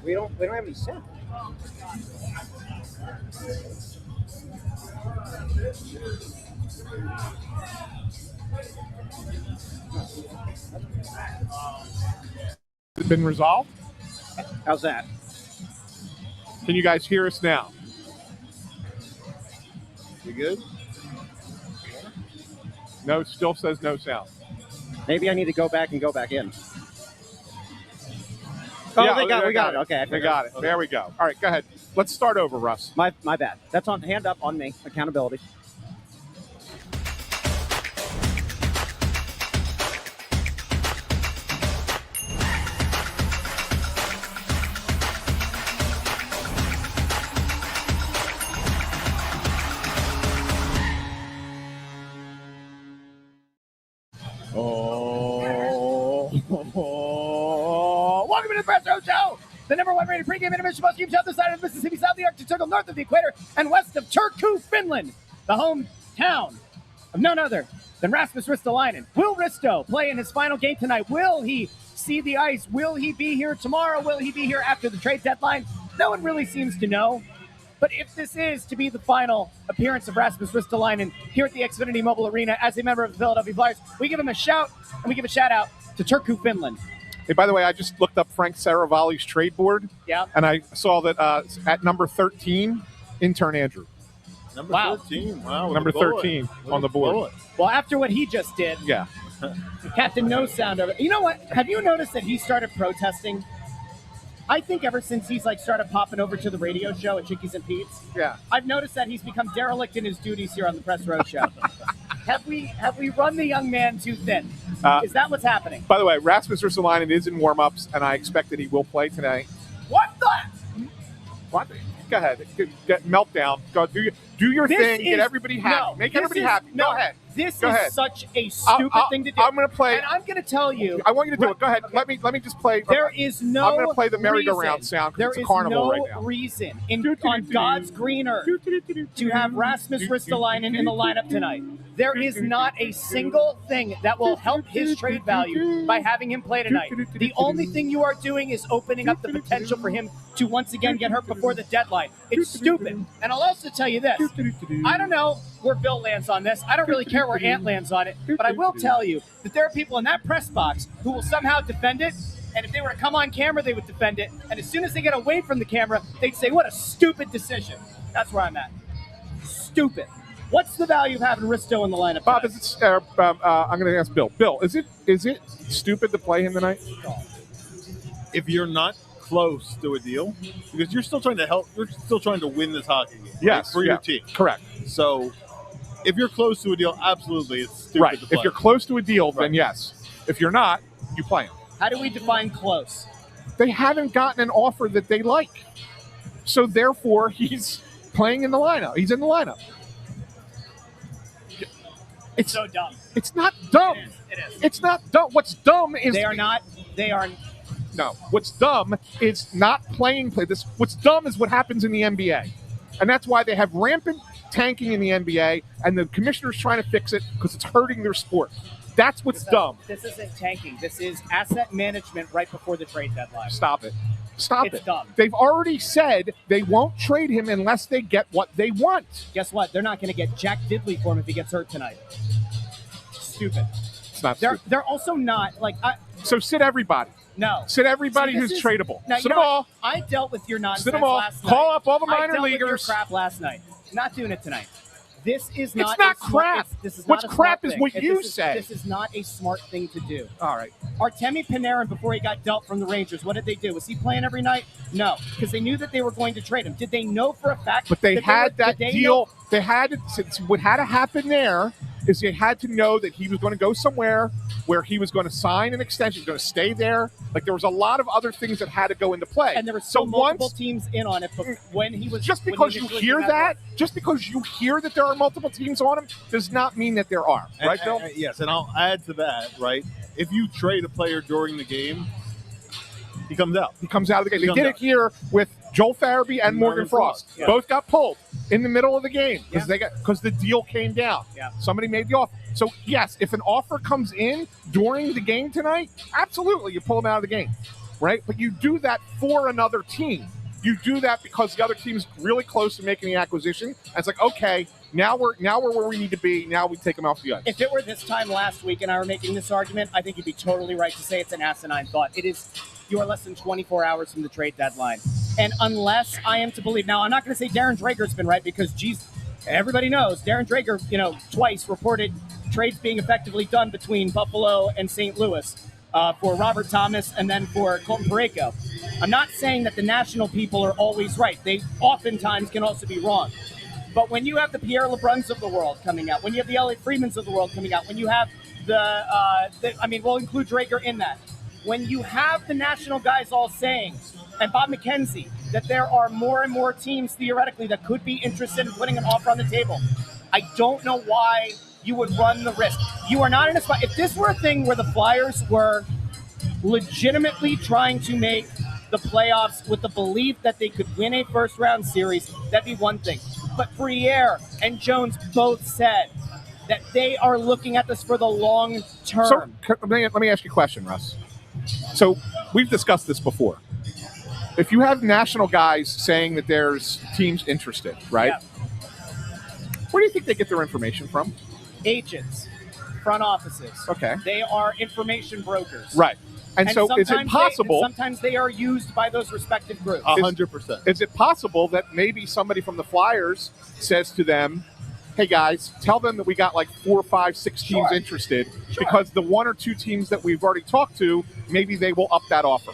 We don't have any sense. Has it been resolved? How's that? Can you guys hear us now? You good? No, it still says no sound. Maybe I need to go back and go back in. Oh, Yeah, we got it. Okay, They got it. Okay. There we go. All right, go ahead. Let's start over, Russ. My bad. That's on hand up on me. Accountability. Welcome to the Press Row Show, the #1 rated pregame intermission postgame show this side of the Mississippi, south of the Arctic Circle, north of the equator, and west of Turku, Finland, the hometown of none other than Rasmus Ristolainen. Will Risto play in his final game tonight? Will he see the ice? Will he be here tomorrow? Will he be here after the trade deadline? No one really seems to know. But if this is to be the final appearance of Rasmus Ristolainen here at the Xfinity Mobile Arena as a member of the Philadelphia Flyers, we give him a shout, and we give a shout-out to Turku, Finland. Hey, by the way, I just looked up Frank Saravalli's trade board, and I saw that at number 13, intern Andrew. Number 13. Wow. Number 13 on the board. Well, after what he just did, Yeah. Captain No Sound over. You know what? Have you noticed that he started protesting? I think ever since he's started popping over to the radio show at Chickies and Pete's. Yeah. I've noticed that he's become derelict in his duties here on the Press Row Show. Have we run the young man too thin? Is that what's happening? By the way, Rasmus Ristolainen is in warm-ups, and I expect that he will play tonight. What the? What? Go ahead. Get meltdown. Go do your thing. Get everybody happy. Make everybody happy. Go ahead. This Go is ahead. such a stupid thing to do. I'm going to play. And I'm going to tell you. I want you to do it. Go ahead. Let me just play. There is no I'm going to play the merry-go-round reason- sound There because is it's a carnival no right now. reason on God's green earth to have Rasmus Ristolainen in the lineup tonight. There is not a single thing that will help his trade value by having him play tonight. The only thing you are doing is opening up the potential for him to once again get hurt before the deadline. It's stupid. And I'll also tell you this. I don't know where Bill lands on this. I don't really care where Ant lands on it. But I will tell you that there are people in that press box who will somehow defend it. And if they were to come on camera, they would defend it. And as soon as they get away from the camera, they'd say, what a stupid decision. That's where I'm at. Stupid. What's the value of having Risto in the lineup? Bob, tonight? is it, I'm going to ask Bill. Bill, is it stupid to play him tonight? If you're not close to a deal, because you're still trying to help, you're still trying to win this hockey game. Yes, for your team. Correct. So if you're close to a deal, absolutely, it's stupid Right. to play. If you're close to a deal, then yes. If you're not, you play him. How do we define close? They haven't gotten an offer that they like. So therefore, he's playing in the lineup. He's in the lineup. It's so dumb. It's not dumb. It is. It's not dumb. What's dumb is They are not. They are. No. What's dumb is not playing play. This. What's dumb is what happens in the NBA, and that's why they have rampant tanking in the NBA, and the commissioner's trying to fix it because it's hurting their sport. That's what's dumb. This isn't tanking. This is asset management right before the trade deadline. Stop it. Stop It's it. dumb. They've already said they won't trade him unless they get what they want. Guess what? They're not going to get Jack Diddley for him if he gets hurt tonight. Stupid. It's not They're stupid. they're also not So sit everybody. no. Sit everybody See, this who's is- tradable. Now, Sit you them know all. what? I dealt with your nonsense Sit them all. last night. Call up all the I minor dealt with your leaguers. crap last night. Not doing it tonight. This is not. It's not a smart, crap. This is What's not a crap smart is thing. what you say. This is not a smart thing to do. All right. Artemi Panarin, before he got dealt from the Rangers, what did they do? Was he playing every night? No, because they knew that they were going to trade him. Did they know for a fact? But they had that did they deal. know? They had to, since what had to happen there is they had to know that he was going to go somewhere where he was going to sign an extension, he was going to stay there. Like there was a lot of other things that had to go into play. And there were multiple teams in on it. But when he was just because you hear that, just because you hear that there are multiple teams on him, does not mean that there are. Right, Bill? Yes, and I'll add to that. Right, if you trade a player during the game, he comes out. He comes out of the game. They did it here with Joel Farabee and Morgan Frost. Yeah. Both got pulled in the middle of the game because the deal came down. Yeah. Somebody made the offer. So yes, if an offer comes in during the game tonight, absolutely you pull them out of the game, right? But you do that for another team. You do that because the other team's really close to making the acquisition. And it's like, okay, now we're where we need to be. Now we take them off the ice. If it were this time last week and I were making this argument, I think you'd be totally right to say it's an asinine thought. It is. You are less than 24 hours from the trade deadline. And unless I am to believe, now I'm not going to say Darren Drager's been right because, geez, everybody knows Darren Drager, twice reported trades being effectively done between Buffalo and St. Louis for Robert Thomas and then for Colton Parayko. I'm not saying that the national people are always right. They oftentimes can also be wrong. But when you have the Pierre LeBruns of the world coming out, when you have the Elliot Friedmans of the world coming out, when you have we'll include Drager in that. When you have the national guys all saying, and Bob McKenzie, that there are more and more teams theoretically that could be interested in putting an offer on the table, I don't know why you would run the risk. You are not in a spot. If this were a thing where the Flyers were legitimately trying to make the playoffs with the belief that they could win a first-round series, that'd be one thing. But Briere and Jones both said that they are looking at this for the long term. So let me ask you a question, Russ. So we've discussed this before. If you have national guys saying that there's teams interested, right? Yeah. Where do you think they get their information from? Agents, front offices. Okay. They are information brokers. Right. And so is it possible... sometimes they are used by those respective groups. 100%. Is it possible that maybe somebody from the Flyers says to them, hey, guys, tell them that we got like 4, 5, 6 teams interested because the 1 or 2 teams that we've already talked to, maybe they will up that offer.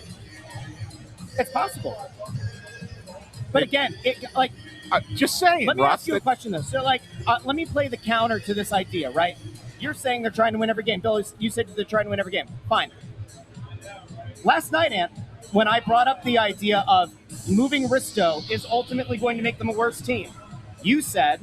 It's possible. But again, just saying, let me Russ, ask you a question, though. So, let me play the counter to this idea, right? You're saying they're trying to win every game. Bill, you said they're trying to win every game. Fine. Last night, Ant, when I brought up the idea of moving Risto is ultimately going to make them a worse team, you said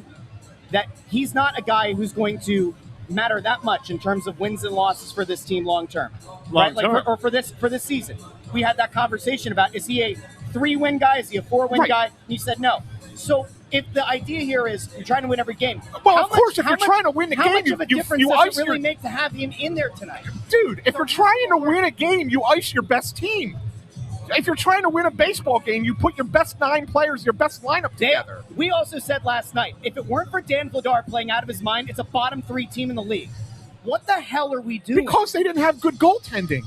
that he's not a guy who's going to matter that much in terms of wins and losses for this team long term, right? Or for this season. We had that conversation about, is he a 3-win guy? Is he a 4-win guy? And you said no. So if the idea here is you're trying to win every game, well, of course, if you're trying to win the how game, much of a difference does it really make to have him in there tonight? Dude, if you're trying to win a game, you ice your best team. If you're trying to win a baseball game, you put your best 9 players, your best lineup together. We also said last night, if it weren't for Dan Vladar playing out of his mind, it's a bottom 3 team in the league. What the hell are we doing? Because they didn't have good goaltending.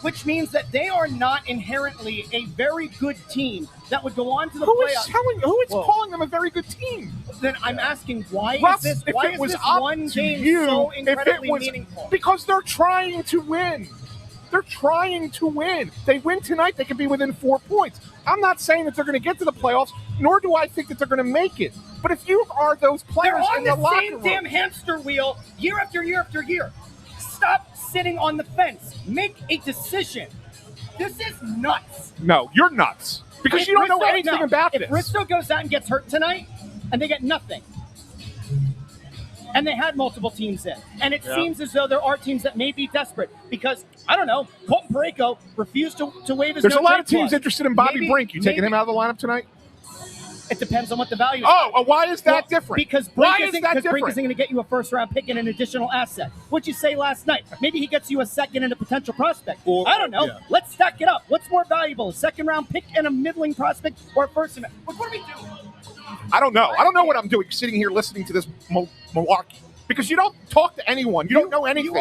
Which means that they are not inherently a very good team that would go on to the playoffs. Who is calling them a very good team? Then I'm asking, why Russ, is this one game you, so incredibly meaningful? Because they're trying to win. They're trying to win. They win tonight, they could be within 4 points. I'm not saying that they're going to get to the playoffs, nor do I think that they're going to make it. But if you are those players in the locker room... They're on the same damn hamster wheel year after year after year. Stop sitting on the fence. Make a decision. This is nuts. No, you're nuts. Because you don't know anything about this. If Risto goes out and gets hurt tonight, and they get nothing, and they had multiple teams in, and it seems as though there are teams that may be desperate because, I don't know, Colton Parayko refused to waive his There's a lot of trade teams clause. interested in Bobby Brink. You taking him out of the lineup tonight? It depends on what the value is. Why is that different? Because Brink isn't going to get you a first-round pick and an additional asset. What'd you say last night? Maybe he gets you a second and a potential prospect. I don't know. Yeah. Let's stack it up. What's more valuable, a second-round pick and a middling prospect or a first-round? What are we doing? I don't know. I don't know what I'm doing sitting here listening to this Milwaukee. because you don't talk to anyone. You don't know anything.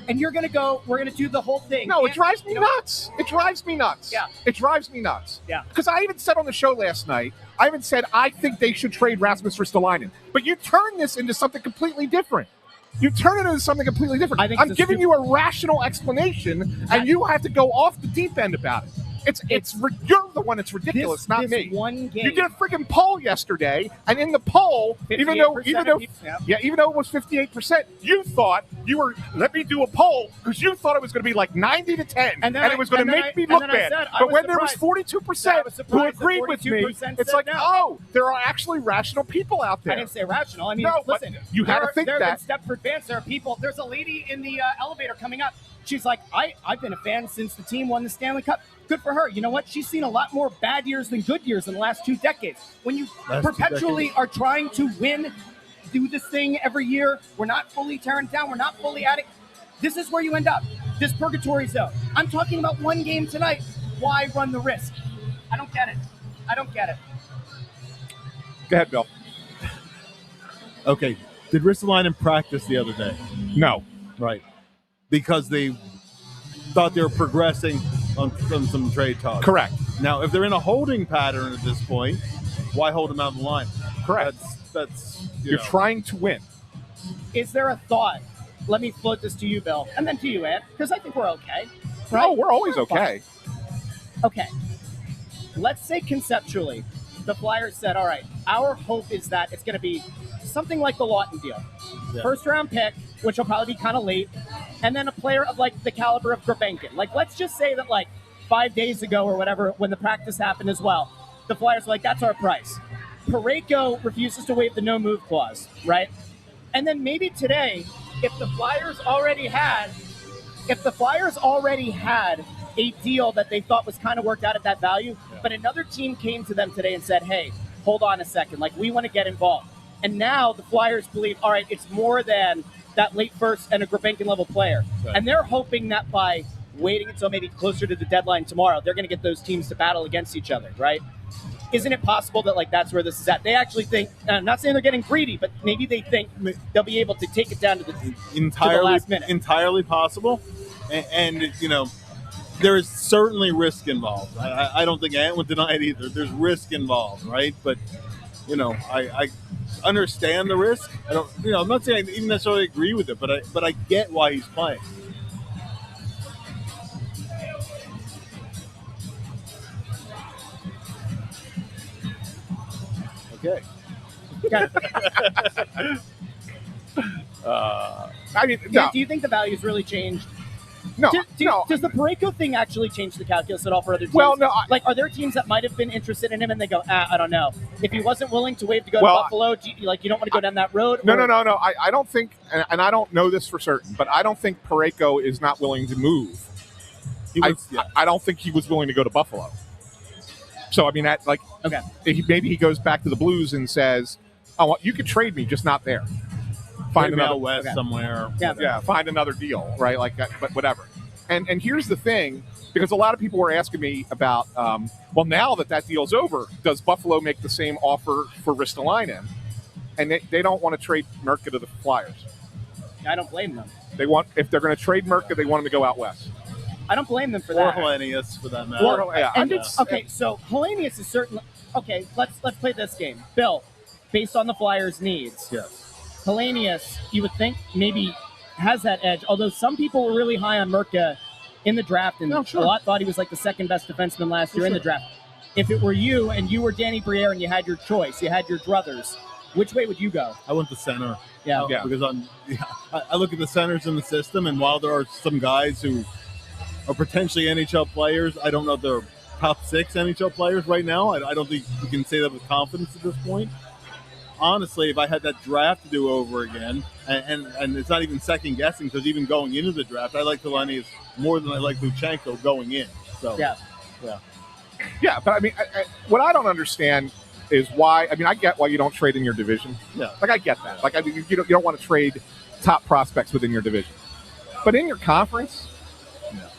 And you're going to go, we're going to do the whole thing. No, it drives me nuts. It drives me nuts. Yeah. It drives me nuts. Yeah. Because I even said on the show last night, I think they should trade Rasmus Ristolainen. But you turn this into something completely different. You turn it into something completely different. I'm giving you a rational explanation, and you have to go off the deep end about it. You're the one that's ridiculous, not me. One game. You did a freaking poll yesterday, and in the poll, even though it was 58%, you thought let me do a poll because you thought it was going to be like 90 to 10, and it was going to make me look bad. But when there was 42% who agreed with me, it's like, there are actually rational people out there. I didn't say rational. I mean, listen, you had to think that. Step for advance. There are people. There's a lady in the elevator coming up. She's like, I've been a fan since the team won the Stanley Cup. Good for her. You know what? She's seen a lot more bad years than good years in the last 2 decades. When you perpetually are trying to win, do this thing every year, we're not fully tearing down, we're not fully at it. This is where you end up, this purgatory zone. I'm talking about one game tonight. Why run the risk? I don't get it. Go ahead, Bill. Okay. Did Ristolainen practice the other day? No. Right. Because they thought they were progressing on some trade talks. Correct. Now, if they're in a holding pattern at this point, why hold them out of the line? Correct. You're trying to win. Is there a thought? Let me float this to you, Bill, and then to you, Ed, because I think we're okay. Right? No, we're always okay. Okay. Let's say conceptually, the Flyers said, all right, our hope is that it's going to be something like the Lawton deal. Yeah. First-round pick, which will probably be kind of late, and then a player of, like, the caliber of Grabenkin. Like, let's just say that, like, 5 days ago or whatever, when the practice happened as well, the Flyers were like, that's our price. Parayko refuses to waive the no-move clause, right? And then maybe today, if the Flyers already had a deal that they thought was kind of worked out at that value, but another team came to them today and said, hey, hold on a second, like, we want to get involved. And now the Flyers believe, all right, it's more than that late first and a Grabenkin-level player. Right. And they're hoping that by waiting until maybe closer to the deadline tomorrow, they're going to get those teams to battle against each other, right? Isn't it possible that, like, that's where this is at? They actually think, I'm not saying they're getting greedy, but maybe they think they'll be able to take it down to the last minute. Entirely possible. And you know, there is certainly risk involved. I don't think Ant would deny it either. There's risk involved, right? But, you know, I understand the risk. I'm not saying I even necessarily agree with it, but I get why he's playing. Okay. Do you think the value's really changed? No, Does the Parayko thing actually change the calculus at all for other teams? Well, no. Are there teams that might have been interested in him and they go, I don't know. If he wasn't willing to waive to go to Buffalo, you don't want to go down that road? No. I don't think, and I don't know this for certain, but I don't think Parayko is not willing to move. I don't think he was willing to go to Buffalo. So, I mean, maybe he goes back to the Blues and says, oh, you could trade me, just not there. Find another west somewhere. Yeah, find another deal, right? Like that, but whatever. And here's the thing, because a lot of people were asking me about, now that deal's over, does Buffalo make the same offer for Ristolainen? And they don't want to trade Merca to the Flyers. I don't blame them. If they're going to trade Merca, they want him to go out west. I don't blame them for that. Or Hellenius, for that matter. So Hellenius is certainly okay. Let's play this game, Bill. Based on the Flyers' needs, yes. Hellenius, you would think maybe has that edge. Although some people were really high on Merca in the draft, and a lot thought he was like the second best defenseman last year in the draft. If it were you and you were Danny Briere and you had your choice, you had your druthers, which way would you go? I went to center. Yeah. Because I look at the centers in the system, and while there are some guys who are potentially NHL players, I don't know if they're top 6 NHL players right now. I don't think you can say that with confidence at this point. Honestly, if I had that draft to do over again, and it's not even second guessing, because even going into the draft, I like Hellenius more than I like Luchenko going in. So yeah. But I mean, what I don't understand is why. I mean, I get why you don't trade in your division. Yeah, like I get that. Like I mean, you don't want to trade top prospects within your division, but in your conference,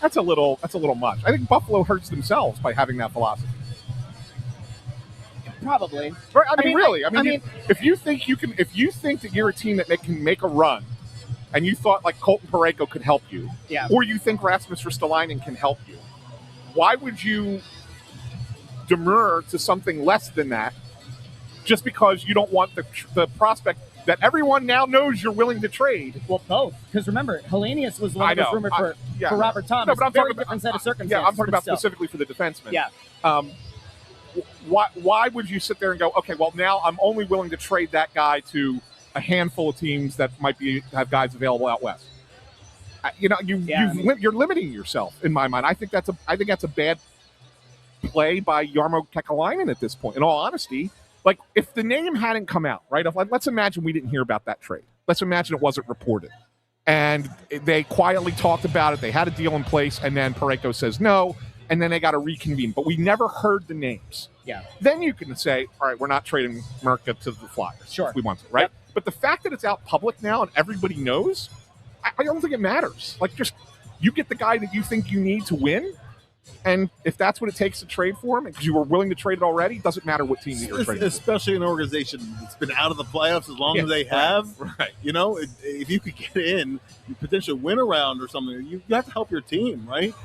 that's a little much. I think Buffalo hurts themselves by having that philosophy. Probably. I mean, really. I mean, if you think that you're a team that can make a run, and you thought like Colton Parayko could help you, or you think Rasmus Ristolainen can help you, why would you demur to something less than that just because you don't want the prospect that everyone now knows you're willing to trade? Well, both. Because remember, Hellenius was the one that was rumored for Robert Thomas. No, but I'm very talking different set of circumstances. Yeah, I'm talking about specifically for the defenseman. Yeah. Why would you sit there and go, okay, well, now I'm only willing to trade that guy to a handful of teams that might have guys available out west? You're limiting yourself in my mind. I think that's a bad play by Jarmo Kekalainen at this point. In all honesty, like if the name hadn't come out, right? Let's imagine we didn't hear about that trade. Let's imagine it wasn't reported, and they quietly talked about it. They had a deal in place, and then Parayko says no, and then they got to reconvene. But we never heard the names. Yeah. Then you can say, all right, we're not trading Merca to the Flyers. Sure. If we want to, right? Yep. But the fact that it's out public now and everybody knows, I don't think it matters. Like, just you get the guy that you think you need to win, and if that's what it takes to trade for him, because you were willing to trade it already, it doesn't matter what team you're trading. Especially an organization that's been out of the playoffs as long as they have. Right. If you could get in, you potentially win a round or something, you have to help your team, right?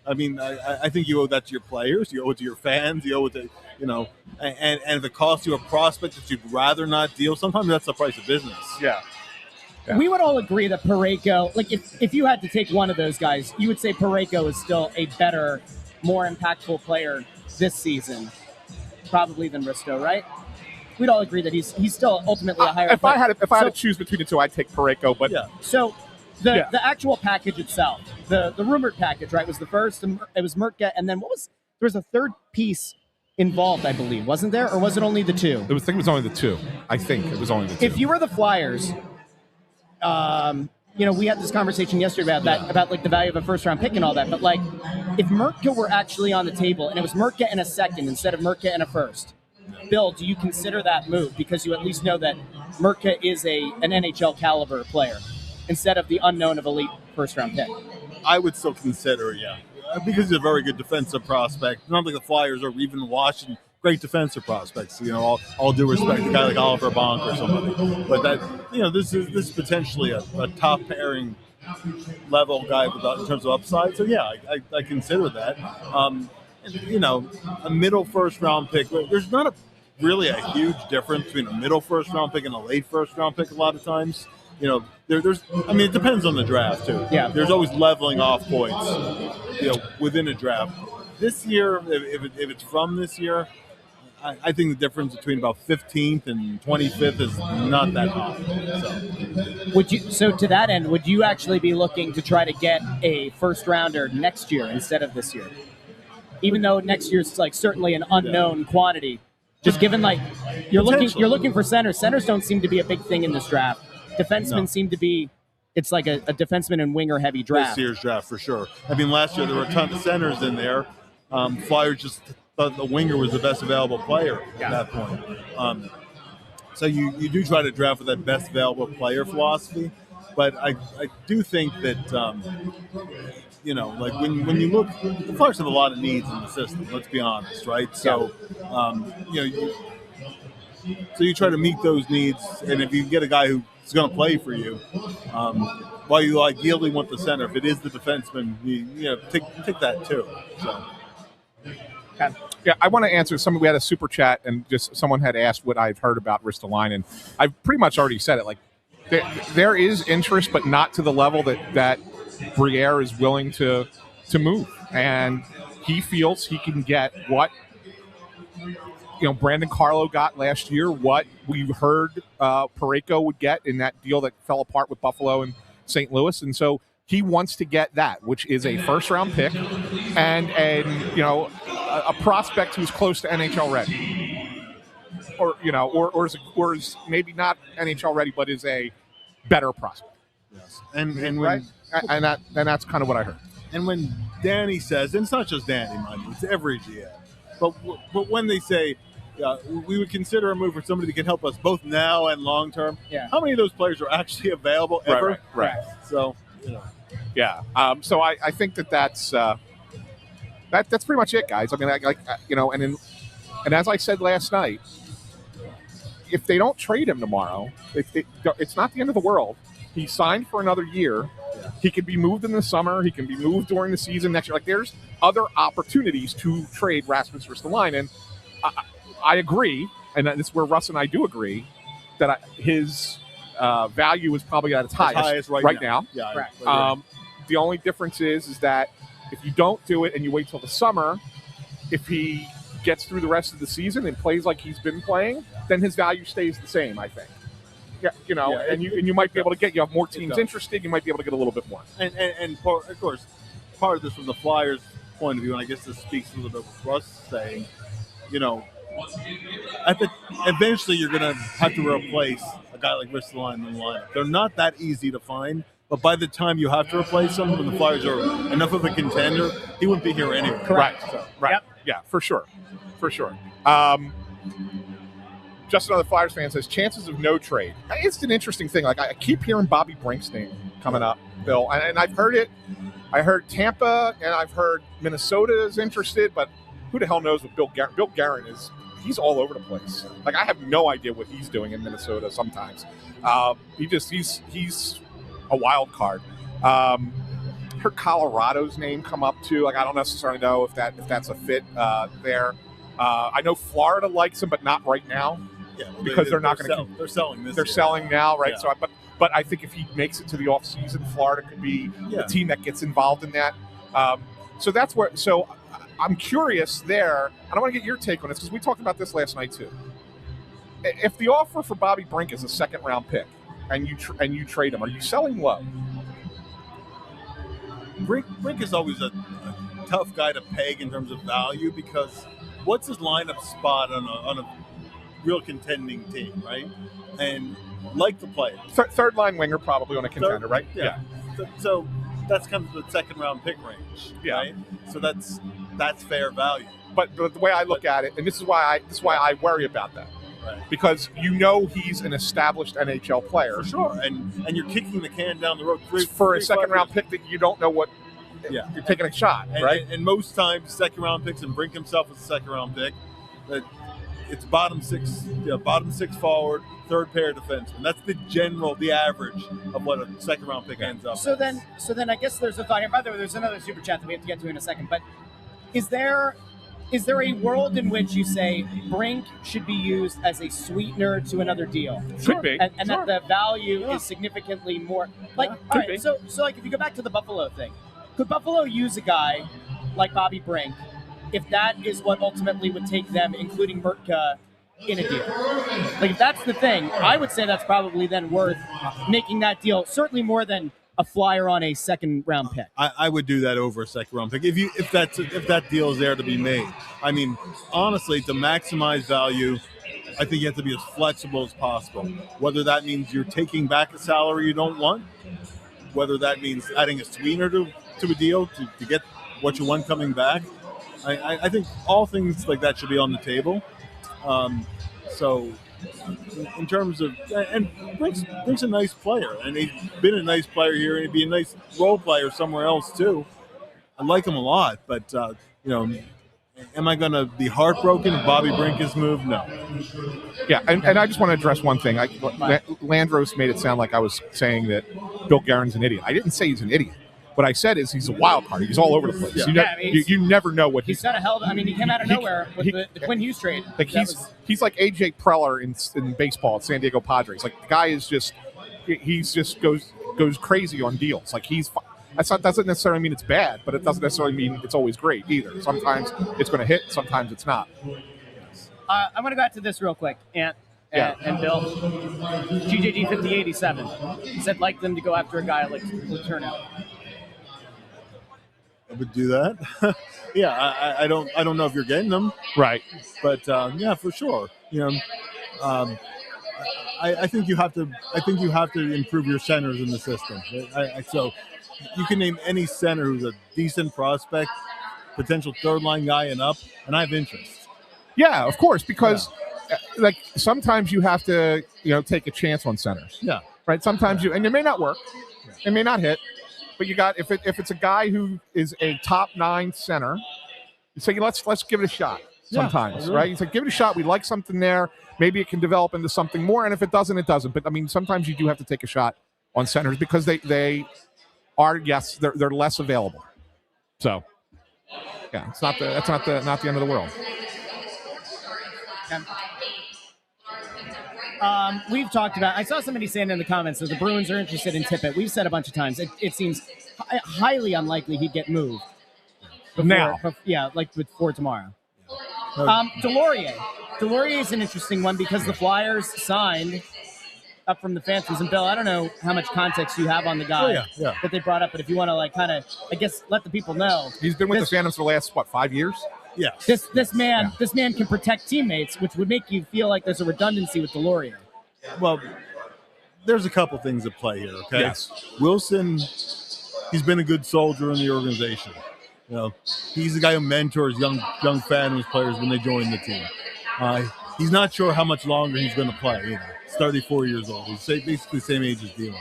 I mean, I think you owe that to your players, you owe it to your fans, you owe it to, and if it costs you a prospect that you'd rather not deal, sometimes that's the price of business. Yeah. We would all agree that Parayko, like if you had to take one of those guys, you would say Parayko is still a better, more impactful player this season, probably than Risto, right? We'd all agree that he's still ultimately a higher player. If I had to choose between the two, I'd take Parayko. But So the actual package itself, the rumored package, right, was the first. It was Merca, and then there was a third piece involved, I believe, wasn't there, or was it only the two? I think it was only the two. I think it was only the two. If you were the Flyers. We had this conversation yesterday about like the value of a first round pick and all that. But like, if Merca were actually on the table and it was Merca and a second instead of Merca and a first, Bill, do you consider that move because you at least know that Merca is an NHL caliber player instead of the unknown of elite first round pick? I would still consider, because he's a very good defensive prospect. Not like the Flyers or even Washington. Great defensive prospects, all due respect, a guy like Oliver Bonk or somebody. But that, this is potentially a top pairing level guy in terms of upside. So I consider that. A middle first round pick. There's not really a huge difference between a middle first round pick and a late first round pick. A lot of times, it depends on the draft too. Yeah, there's always leveling off points, within a draft. This year, if it's from this year. I think the difference between about 15th and 25th is not that high. So to that end, would you actually be looking to try to get a first rounder next year instead of this year? Even though next year's like certainly an unknown quantity, just given like you're looking for centers. Centers don't seem to be a big thing in this draft. Defensemen seem to be. It's like a defenseman and winger heavy draft. This year's draft for sure. I mean, last year there were a ton of centers in there. Flyers just thought the winger was the best available player at that point. So you do try to draft with that best available player philosophy, but I do think that like when you look, the Flyers have a lot of needs in the system. Let's be honest, right? So so you try to meet those needs, and if you get a guy who's going to play for you, while you ideally want the center, if it is the defenseman, you take that too. So. Yeah, I want to answer we had a super chat, and just someone had asked what I've heard about Ristolainen. I've pretty much already said it. Like, there is interest, but not to the level that Briere is willing to move, and he feels he can get what Brandon Carlo got last year, what we heard Parayko would get in that deal that fell apart with Buffalo and St. Louis, and so he wants to get that, which is a first-round pick and a prospect who's close to NHL ready, or is maybe not NHL ready, but is a better prospect. Yes, and that's kind of what I heard. And when Danny says, and it's not just Danny, mind you, it's every GM, but when they say we would consider a move for somebody that can help us both now and long term, how many of those players are actually available ever? Right. So. Yeah. So I think that's pretty much it, guys. I mean, and then And as I said last night, if they don't trade him tomorrow, it's not the end of the world. He signed for another year. Yeah. He can be moved in the summer. He can be moved during the season next year. Like, there's other opportunities to trade Rasmus Ristolainen. I agree, and this is where Russ and I do agree, that his value is probably at its highest right now. Yeah, right. The only difference is that if you don't do it and you wait till the summer, if he gets through the rest of the season and plays like he's been playing, then his value stays the same, I think. Yeah, and you might be able to you have more teams interested. You might be able to get a little bit more. And of course, part of this from the Flyers' point of view, and I guess this speaks a little bit with Russ saying, eventually you're going to have to replace a guy like Ristolainen in the lineup. They're not that easy to find, but by the time you have to replace him, when the Flyers are enough of a contender, he wouldn't be here anyway. Correct. Right. Yep. Yeah, for sure. Just another Flyers fan says, chances of no trade. It's an interesting thing. Like, I keep hearing Bobby Brink's name coming up, Bill, and I've heard it. I heard Tampa, and I've heard Minnesota is interested, but who the hell knows what Bill Guerin? Bill Guerin he's all over the place. Like, I have no idea what he's doing in Minnesota sometimes. He's a wild card. Heard Colorado's name come up too. Like, I don't necessarily know if that's a fit there. I know Florida likes him, but not right now. Yeah, well, because they're not going to. They're selling this. They're selling now, right? Yeah. So, but I think if he makes it to the off season, Florida could be the team that gets involved in that. So that's where. So I'm curious there, and I want to get your take on this because we talked about this last night too. If the offer for Bobby Brink is a second round pick, and you trade him, are you selling low? Brink is always a tough guy to peg in terms of value because what's his lineup spot on a real contending team, right? And like the play. Third line winger probably on a contender, right? Yeah. So that's kind of the second round pick range, right? So that's fair value. But the way I look at it, and this is why I worry about that. Right. Because he's an established NHL player. For sure. And you're kicking the can down the road for a second round pick that you don't know what you're taking a shot, right? And most times second round picks, and Brink himself is a second round pick, that it's bottom six forward, third pair defenseman. That's the average of what a second round pick ends up. So then I guess there's a thought here. By the way, there's another super chat that we have to get to in a second. But is there a world in which you say Brink should be used as a sweetener to another deal? Could be. And that the value is significantly more. Like, all right, so like if you go back to the Buffalo thing, could Buffalo use a guy like Bobby Brink if that is what ultimately would take them, including Mertka, in a deal? Like, if that's the thing, I would say that's probably then worth making that deal, certainly more than a flyer on a second round pick. I would do that over a second round pick if that deal is there to be made. I mean, honestly, to maximize value, I think you have to be as flexible as possible. Whether that means you're taking back a salary you don't want, whether that means adding a sweetener to a deal to get what you want coming back. I think all things like that should be on the table. So in terms of, and Brink's a nice player, and he's been a nice player here, and he'd be a nice role player somewhere else too. I like him a lot, but am I going to be heartbroken if Bobby Brink is moved? No. Yeah, and I just want to address one thing. Landros made it sound like I was saying that Bill Guerin's an idiot. I didn't say he's an idiot. What I said is he's a wild card. He's all over the place. Yeah. You never know what he's kind of held. I mean, he came out of nowhere with the Quinn Hughes trade. Like he's like AJ Preller in baseball at San Diego Padres. Like, the guy is just goes crazy on deals. Like, that doesn't necessarily mean it's bad, but it doesn't necessarily mean it's always great either. Sometimes it's going to hit, sometimes it's not. I want to go back to this real quick, and Bill. GJG 5087 said like them to go after a guy like Turnout. I would do that. Yeah, I don't know if you're getting them right, but yeah, for sure. I think you have to improve your centers in the system. So you can name any center who's a decent prospect, potential third line guy and up, and I have interest. Yeah, of course, because like sometimes you have to take a chance on centers. Yeah, right. Sometimes and it may not work, it may not hit. But you got if it's a guy who is a top 9 center, you say let's give it a shot. sometimes, right? He's like, give it a shot. We like something there. Maybe it can develop into something more. And if it doesn't, it doesn't. But, I mean, sometimes you do have to take a shot on centers because they are, yes, they're less available. So, yeah, that's not the end of the world. We've talked about. I saw somebody saying in the comments that the Bruins are interested in Tippett. We've said a bunch of times. It seems highly unlikely he'd get moved. Before tomorrow. Delorier is an interesting one because the Flyers signed up from the Phantoms. And Bill, I don't know how much context you have on the guy that they brought up, but if you want to let the people know. He's been with the Phantoms for the last 5 years. Yeah. This man can protect teammates, which would make you feel like there's a redundancy with Delorier. Well, there's a couple things at play here. Okay. Yes. Wilson, he's been a good soldier in the organization. You know, he's the guy who mentors young Phantoms players when they join the team. He's not sure how much longer he's going to play. You know, he's 34 years old. He's basically the same age as Dillon.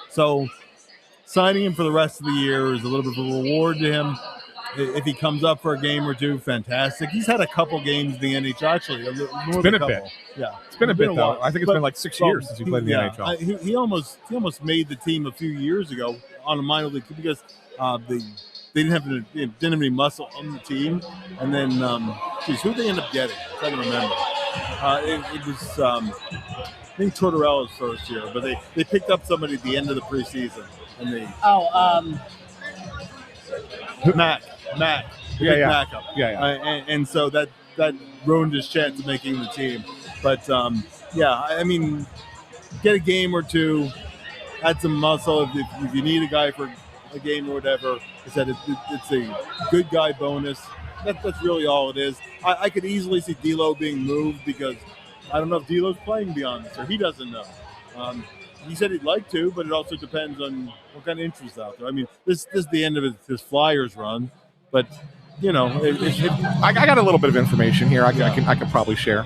So signing him for the rest of the year is a little bit of a reward to him. If he comes up for a game or two, fantastic. He's had a couple games in the NHL, actually. It's been a bit. Yeah. It's been a bit, though. I think it's been like 6 years since he played in the NHL. He almost made the team a few years ago on a minor league because they didn't have any muscle on the team. And then, who they end up getting? I can't remember. It was, I think Tortorella's first year, but they picked up somebody at the end of the preseason. And they Mac. Mac up. And so that ruined his chance of making the team. But, I mean, get a game or two, add some muscle. If you need a guy for a game or whatever, I said it's a good guy bonus. That's really all it is. I could easily see D'Lo being moved because I don't know if D'Lo's playing beyond this or he doesn't know. He said he'd like to, but it also depends on what kind of interest out there. I mean, this is the end of his Flyers run, but you know, I got a little bit of information here. I can probably share.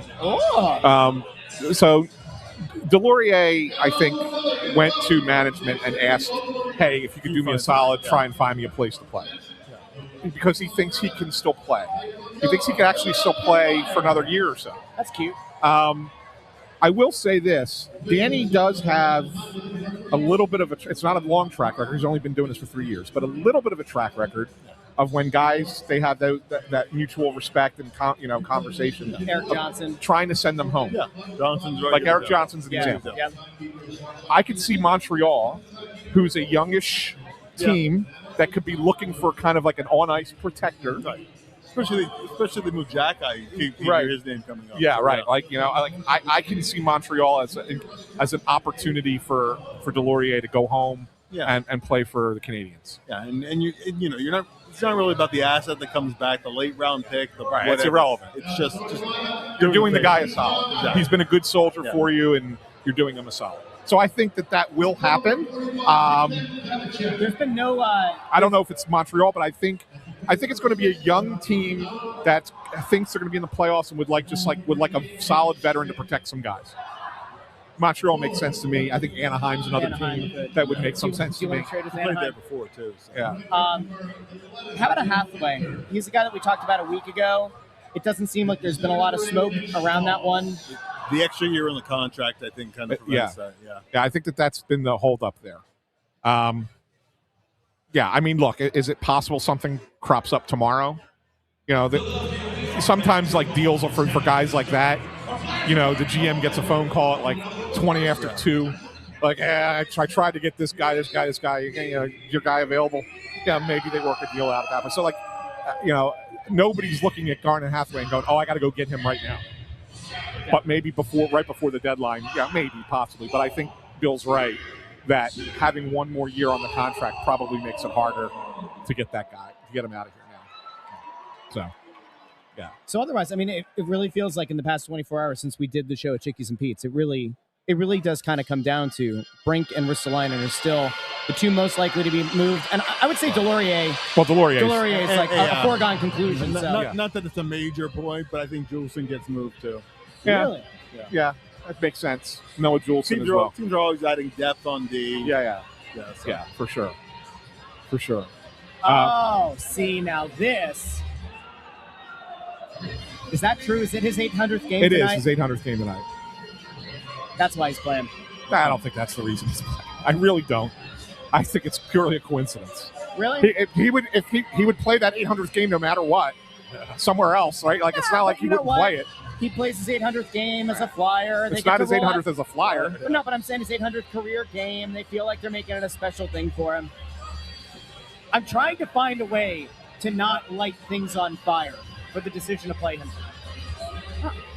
So Delorier, I think, went to management and asked, "Hey, if you could do me a solid, try and find me a place to play," because he thinks he can still play. He thinks he can actually still play for another year or so. That's cute. I will say this. Danny does have a little bit of it's not a long track record. He's only been doing this for 3 years, but a little bit of a track record of when guys, they have that mutual respect and conversation. Eric Johnson. Trying to send them home. Yeah, Johnson's right. Like Eric Johnson's an example. Yeah. I could see Montreal, who's a youngish team that could be looking for kind of like an on-ice protector. Right. Especially the move Jack. I hear his name coming up. Yeah, right. Like I can see Montreal as an opportunity for Delorier to go home and play for the Canadians. Yeah, and you're not. It's not really about the asset that comes back, the late round pick. It's irrelevant. It's just you're doing the guy a solid. Exactly. He's been a good soldier for you, and you're doing him a solid. So I think that will happen. There's been no. I don't know if it's Montreal, but I think it's going to be a young team that thinks they're going to be in the playoffs and would like a solid veteran to protect some guys. Montreal makes sense to me. I think Anaheim's another team that would make some sense to me. He played there before too. So. Yeah. How about a Hathaway? He's the guy that we talked about a week ago. It doesn't seem like there's been a lot of smoke around that one. The extra year in the contract, I think, kind of prevents that. Yeah, I think that's been the holdup there. I mean, look, is it possible something crops up tomorrow? Sometimes like deals are for guys like that. The GM gets a phone call at like 20 after 2. Like, I tried to get this guy. Your guy available? Yeah, maybe they work a deal out of that. But so like, nobody's looking at Garnet Hathaway and going, "Oh, I got to go get him right now." Yeah. But maybe right before the deadline, maybe, possibly. But I think Bill's right that having one more year on the contract probably makes it harder to get that guy, to get him out of here now. So, yeah. So otherwise, I mean, it really feels like in the past 24 hours since we did the show at Chickies and Pete's, it really does kind of come down to Brink and Ristolainen are still the two most likely to be moved. And I would say Delorier. Well, Delorier is like a foregone conclusion. Not that it's a major point, but I think Juleson gets moved too. Yeah. Really? Yeah, that makes sense. Noah Juleson as well. Teams are always adding depth on D. Yeah, for sure. See, now this Is that true? Is it his 800th game It tonight? is his 800th game tonight. That's why he's playing. I don't think that's the reason he's playing. I really don't. I think it's purely a coincidence. Really? He would play that 800th game no matter what, somewhere else, right? Like it's not like he wouldn't play it. He plays his 800th game as a flyer. It's not his 800th as a flyer. No, but I'm saying his 800th career game. They feel like they're making it a special thing for him. I'm trying to find a way to not light things on fire for the decision to play him.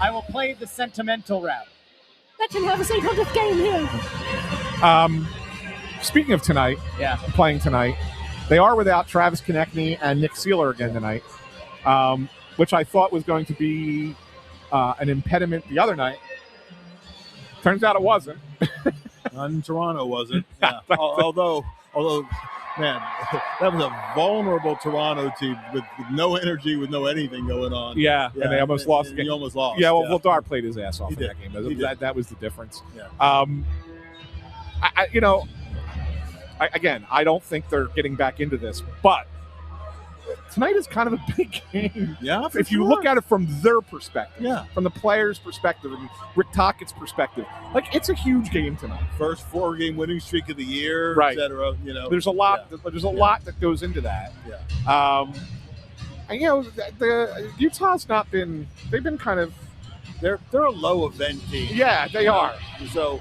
I will play the sentimental route. Let him have his 800th game here. Speaking of tonight, playing tonight, they are without Travis Konechny and Nick Seeler again tonight, which I thought was going to be an impediment the other night. Turns out it wasn't. Not in Toronto, was it? Yeah. although, man, that was a vulnerable Toronto team with no energy, with no anything going on. Yeah, and they almost lost. He almost lost. Yeah, well, Vladar played his ass off He in did. that game. He did. That was the difference. Yeah. I don't think they're getting back into this, but tonight is kind of a big game. Yeah, if you look at it from their perspective, Yeah. from the players' perspective and Rick Tockett's perspective, like it's a huge game tonight. First 4-game winning streak of the year, Right. et cetera. You know, There's a lot. Yeah. There's a lot that goes into that. Yeah. And the Utah's not been. They've been kind of. They're a low event team. Yeah, they are. So,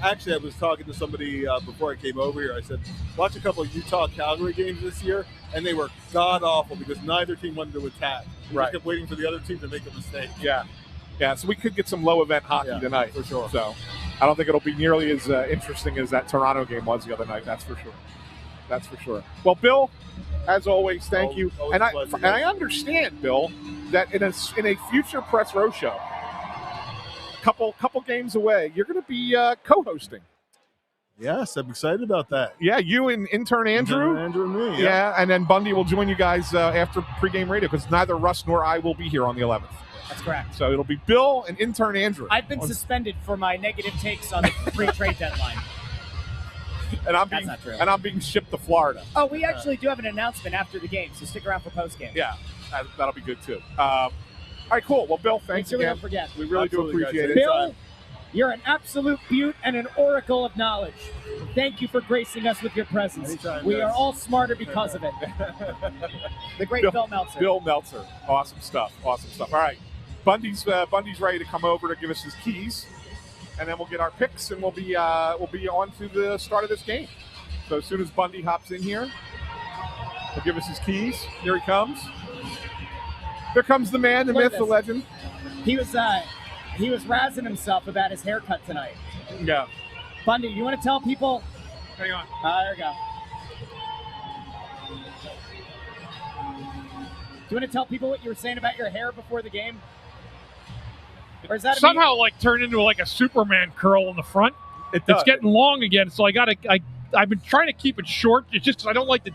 actually, I was talking to somebody before I came over here. I said, watch a couple of Utah-Calgary games this year, and they were god-awful because neither team wanted to attack. They Right. just kept waiting for the other team to make a mistake. Yeah. So we could get some low-event hockey Yeah, tonight. for sure. So I don't think it'll be nearly as interesting as that Toronto game was the other night. That's for sure. That's for sure. Well, Bill, as always, thank you. Always And a pleasure, I understand, Bill, that in a future Press Row show, couple games away, you're going to be co-hosting. Yes, I'm excited about that. Yeah, you and intern Andrew. Andrew and me. Yeah, and then Bundy will join you guys after pregame radio because neither Russ nor I will be here on the 11th. That's correct. So it'll be Bill and intern Andrew. I've been suspended for my negative takes on the pre-trade deadline. And I'm That's being not true. and I'm being shipped to Florida. Oh, we actually do have an announcement after the game, so stick around for postgame. Yeah, that'll be good too. All right, cool. Well, Bill, thanks Make sure we again. don't forget. We really Absolutely, do appreciate guys. it. Bill, you're an absolute beaut and an oracle of knowledge. Thank you for gracing us with your presence. Anytime, we guys. are all smarter because of it. The great Bill Meltzer. Bill Meltzer. Awesome stuff. Awesome stuff. All right, Bundy's ready to come over to give us his keys, and then we'll get our picks, and we'll be on to the start of this game. So as soon as Bundy hops in here, he'll give us his keys. Here he comes. Here comes the man, the Look at myth, the this. legend. He was razzing himself about his haircut tonight. Yeah. Bundy, you want to tell people? Hang on. There we go. Do you want to tell people what you were saying about your hair before the game? Or is that Somehow like turned into like a Superman curl in the front. It's getting long again, so I've been trying to keep it short. It's just 'cause I don't like to.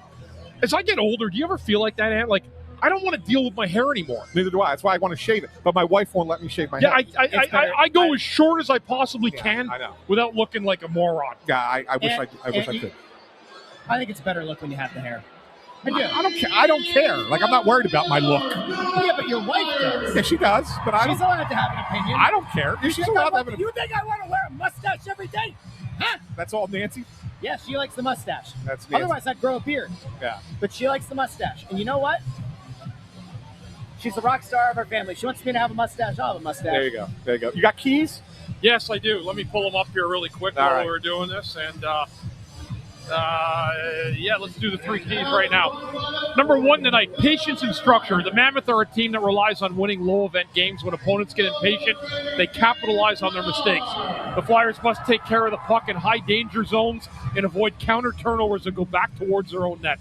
As I get older, do you ever feel like that, Ant? Like I don't want to deal with my hair anymore. Neither do I. That's why I want to shave it. But my wife won't let me shave my Yeah, hair. I go as short as I possibly can I know. without looking like a moron. Yeah, I wish And- I wish I and could. I think it's a better look when you have the hair. I do. I don't care. I don't care. Like I'm not worried about my look. Yeah, but your wife does. Yeah, she does, but I She's don't. allowed to have an opinion. I don't care. She's allowed to have an. You think I want to wear a mustache every day? Huh? That's all, Nancy. Yeah, she likes the mustache. That's Nancy. Otherwise, I'd grow a beard. Yeah. But she likes the mustache. And you know what? She's the rock star of our family. She wants me to have a mustache. I'll have a mustache. There you go. There you go. You got keys? Yes, I do. Let me pull them up here really quick All while right. we're doing this. And, let's do the 3 keys right now. Number 1 tonight, patience and structure. The Mammoth are a team that relies on winning low-event games. When opponents get impatient, they capitalize on their mistakes. The Flyers must take care of the puck in high-danger zones and avoid counter turnovers and go back towards their own net.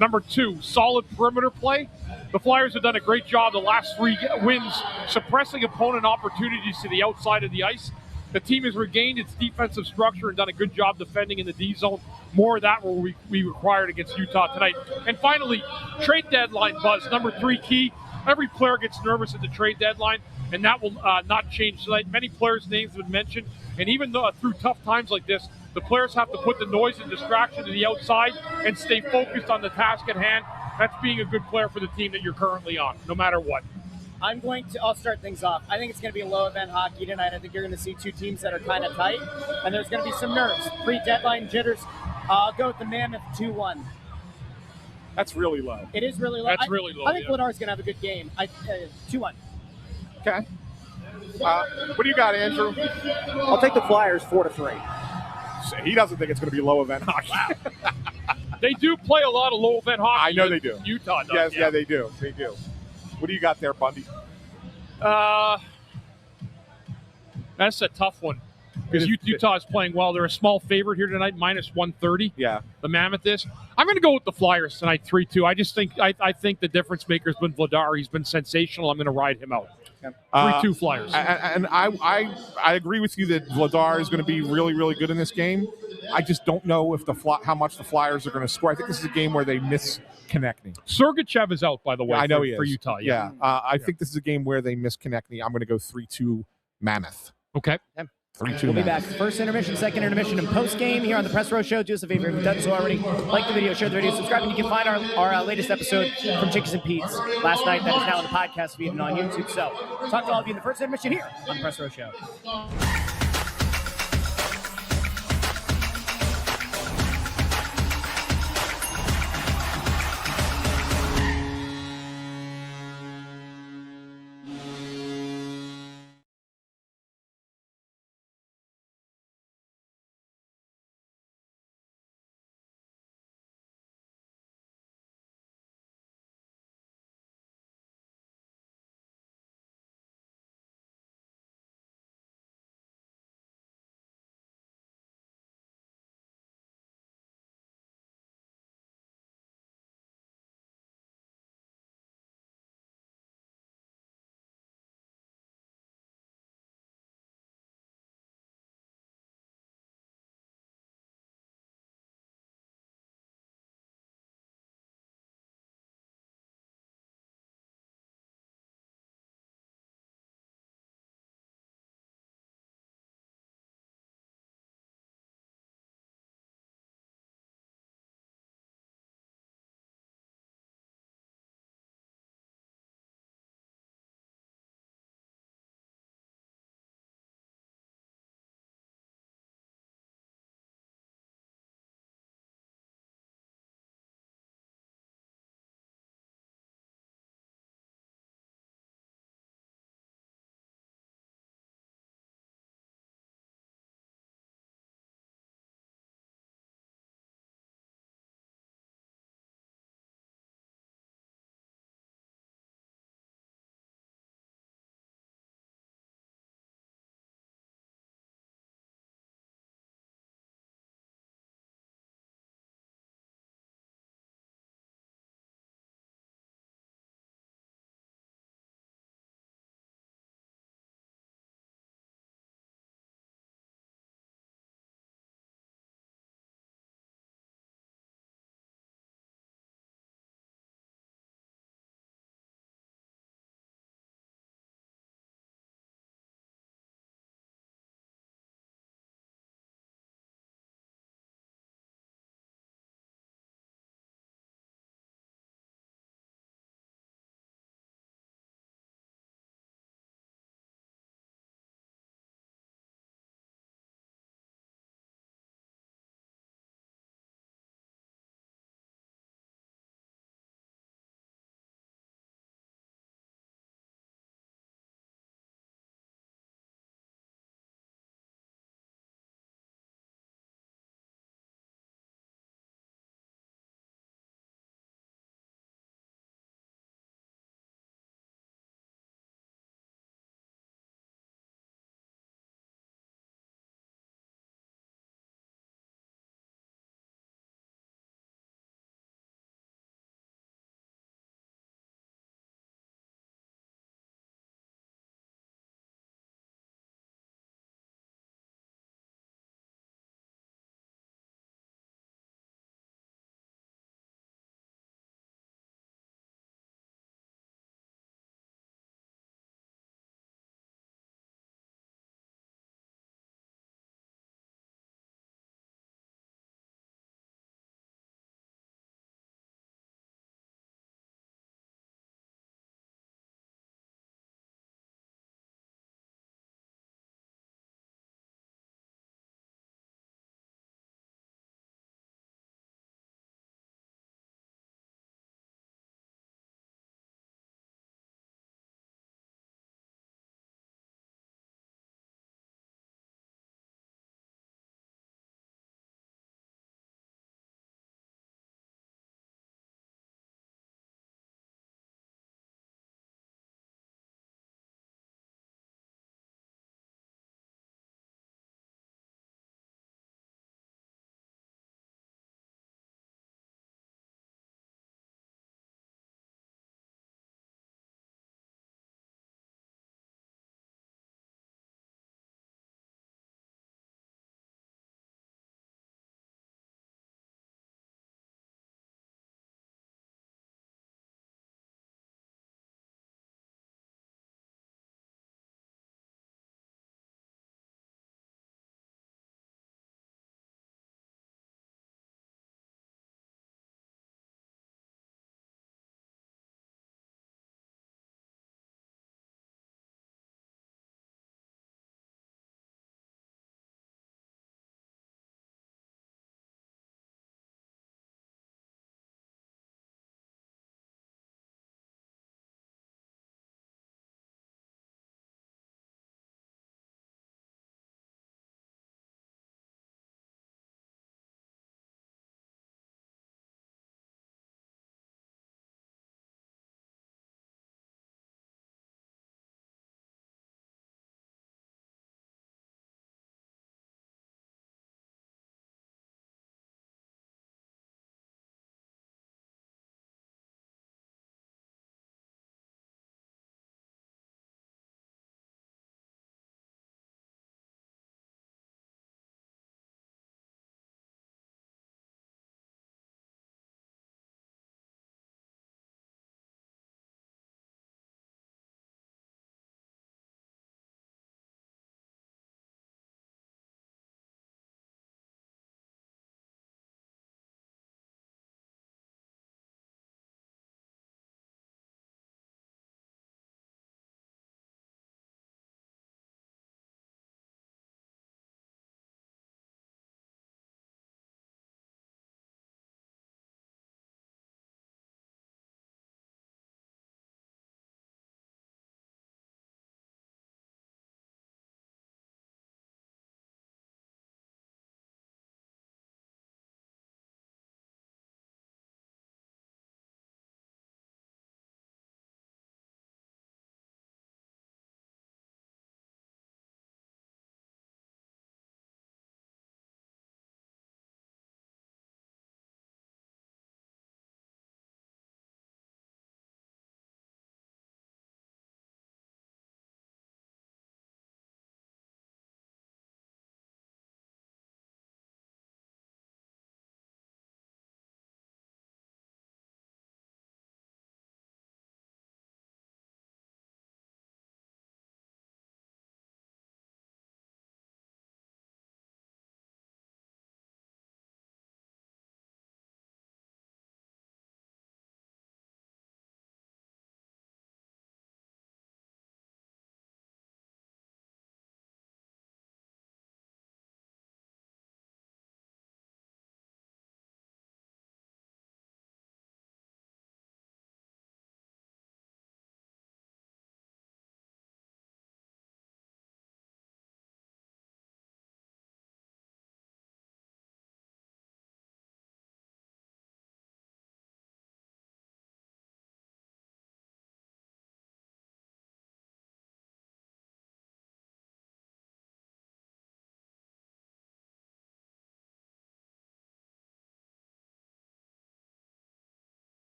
Number 2, solid perimeter play. The Flyers have done a great job the last 3 wins suppressing opponent opportunities to the outside of the ice. The team has regained its defensive structure and done a good job defending in the D zone. More of that will be required against Utah tonight. And finally, trade deadline buzz. Number 3 key. Every player gets nervous at the trade deadline, and that will not change tonight. Many players' names have been mentioned, and even though through tough times like this, the players have to put the noise and distraction to the outside and stay focused on the task at hand. That's being a good player for the team that you're currently on, no matter what. I'll start things off. I think it's going to be a low event hockey tonight. I think you're going to see two teams that are kind of tight, and there's going to be some nerves, pre-deadline jitters. I'll go with the Mammoth 2-1. That's really low. It is really low. That's really low. I think yeah. Vladar's going to have a good game. 2-1. Okay. What do you got, Andrew? I'll take the Flyers 4-3. He doesn't think it's going to be low event hockey. They do play a lot of low event hockey. I know they do. Utah does. Yes, yeah, they do. They do. What do you got there, Bundy? That's a tough one. Because Utah is playing well. They're a small favorite here tonight, minus 130. Yeah. The Mammoth is. I'm going to go with the Flyers tonight, 3-2. I just think I think the difference maker has been Vladar. He's been sensational. I'm going to ride him out. 3-2 Flyers. And I agree with you that Vladar is going to be really, really good in this game. I just don't know if how much the Flyers are going to score. I think this is a game where they miss Konechny. Sergachev is out, by the way. I know for Utah. Yeah. I think this is a game where they miss Konechny. I'm going to go 3-2 Mammoth. Okay. 3-2 We'll be back. Mammoth. First intermission, second intermission, and post game here on the Press Row Show. Do us a favor if you've done so already. Like the video, share the video, subscribe, and you can find our latest episode from Chickies and Pete's last night. That is now on the podcast feed and on YouTube. So, talk to all of you in the first intermission here on the Press Row Show.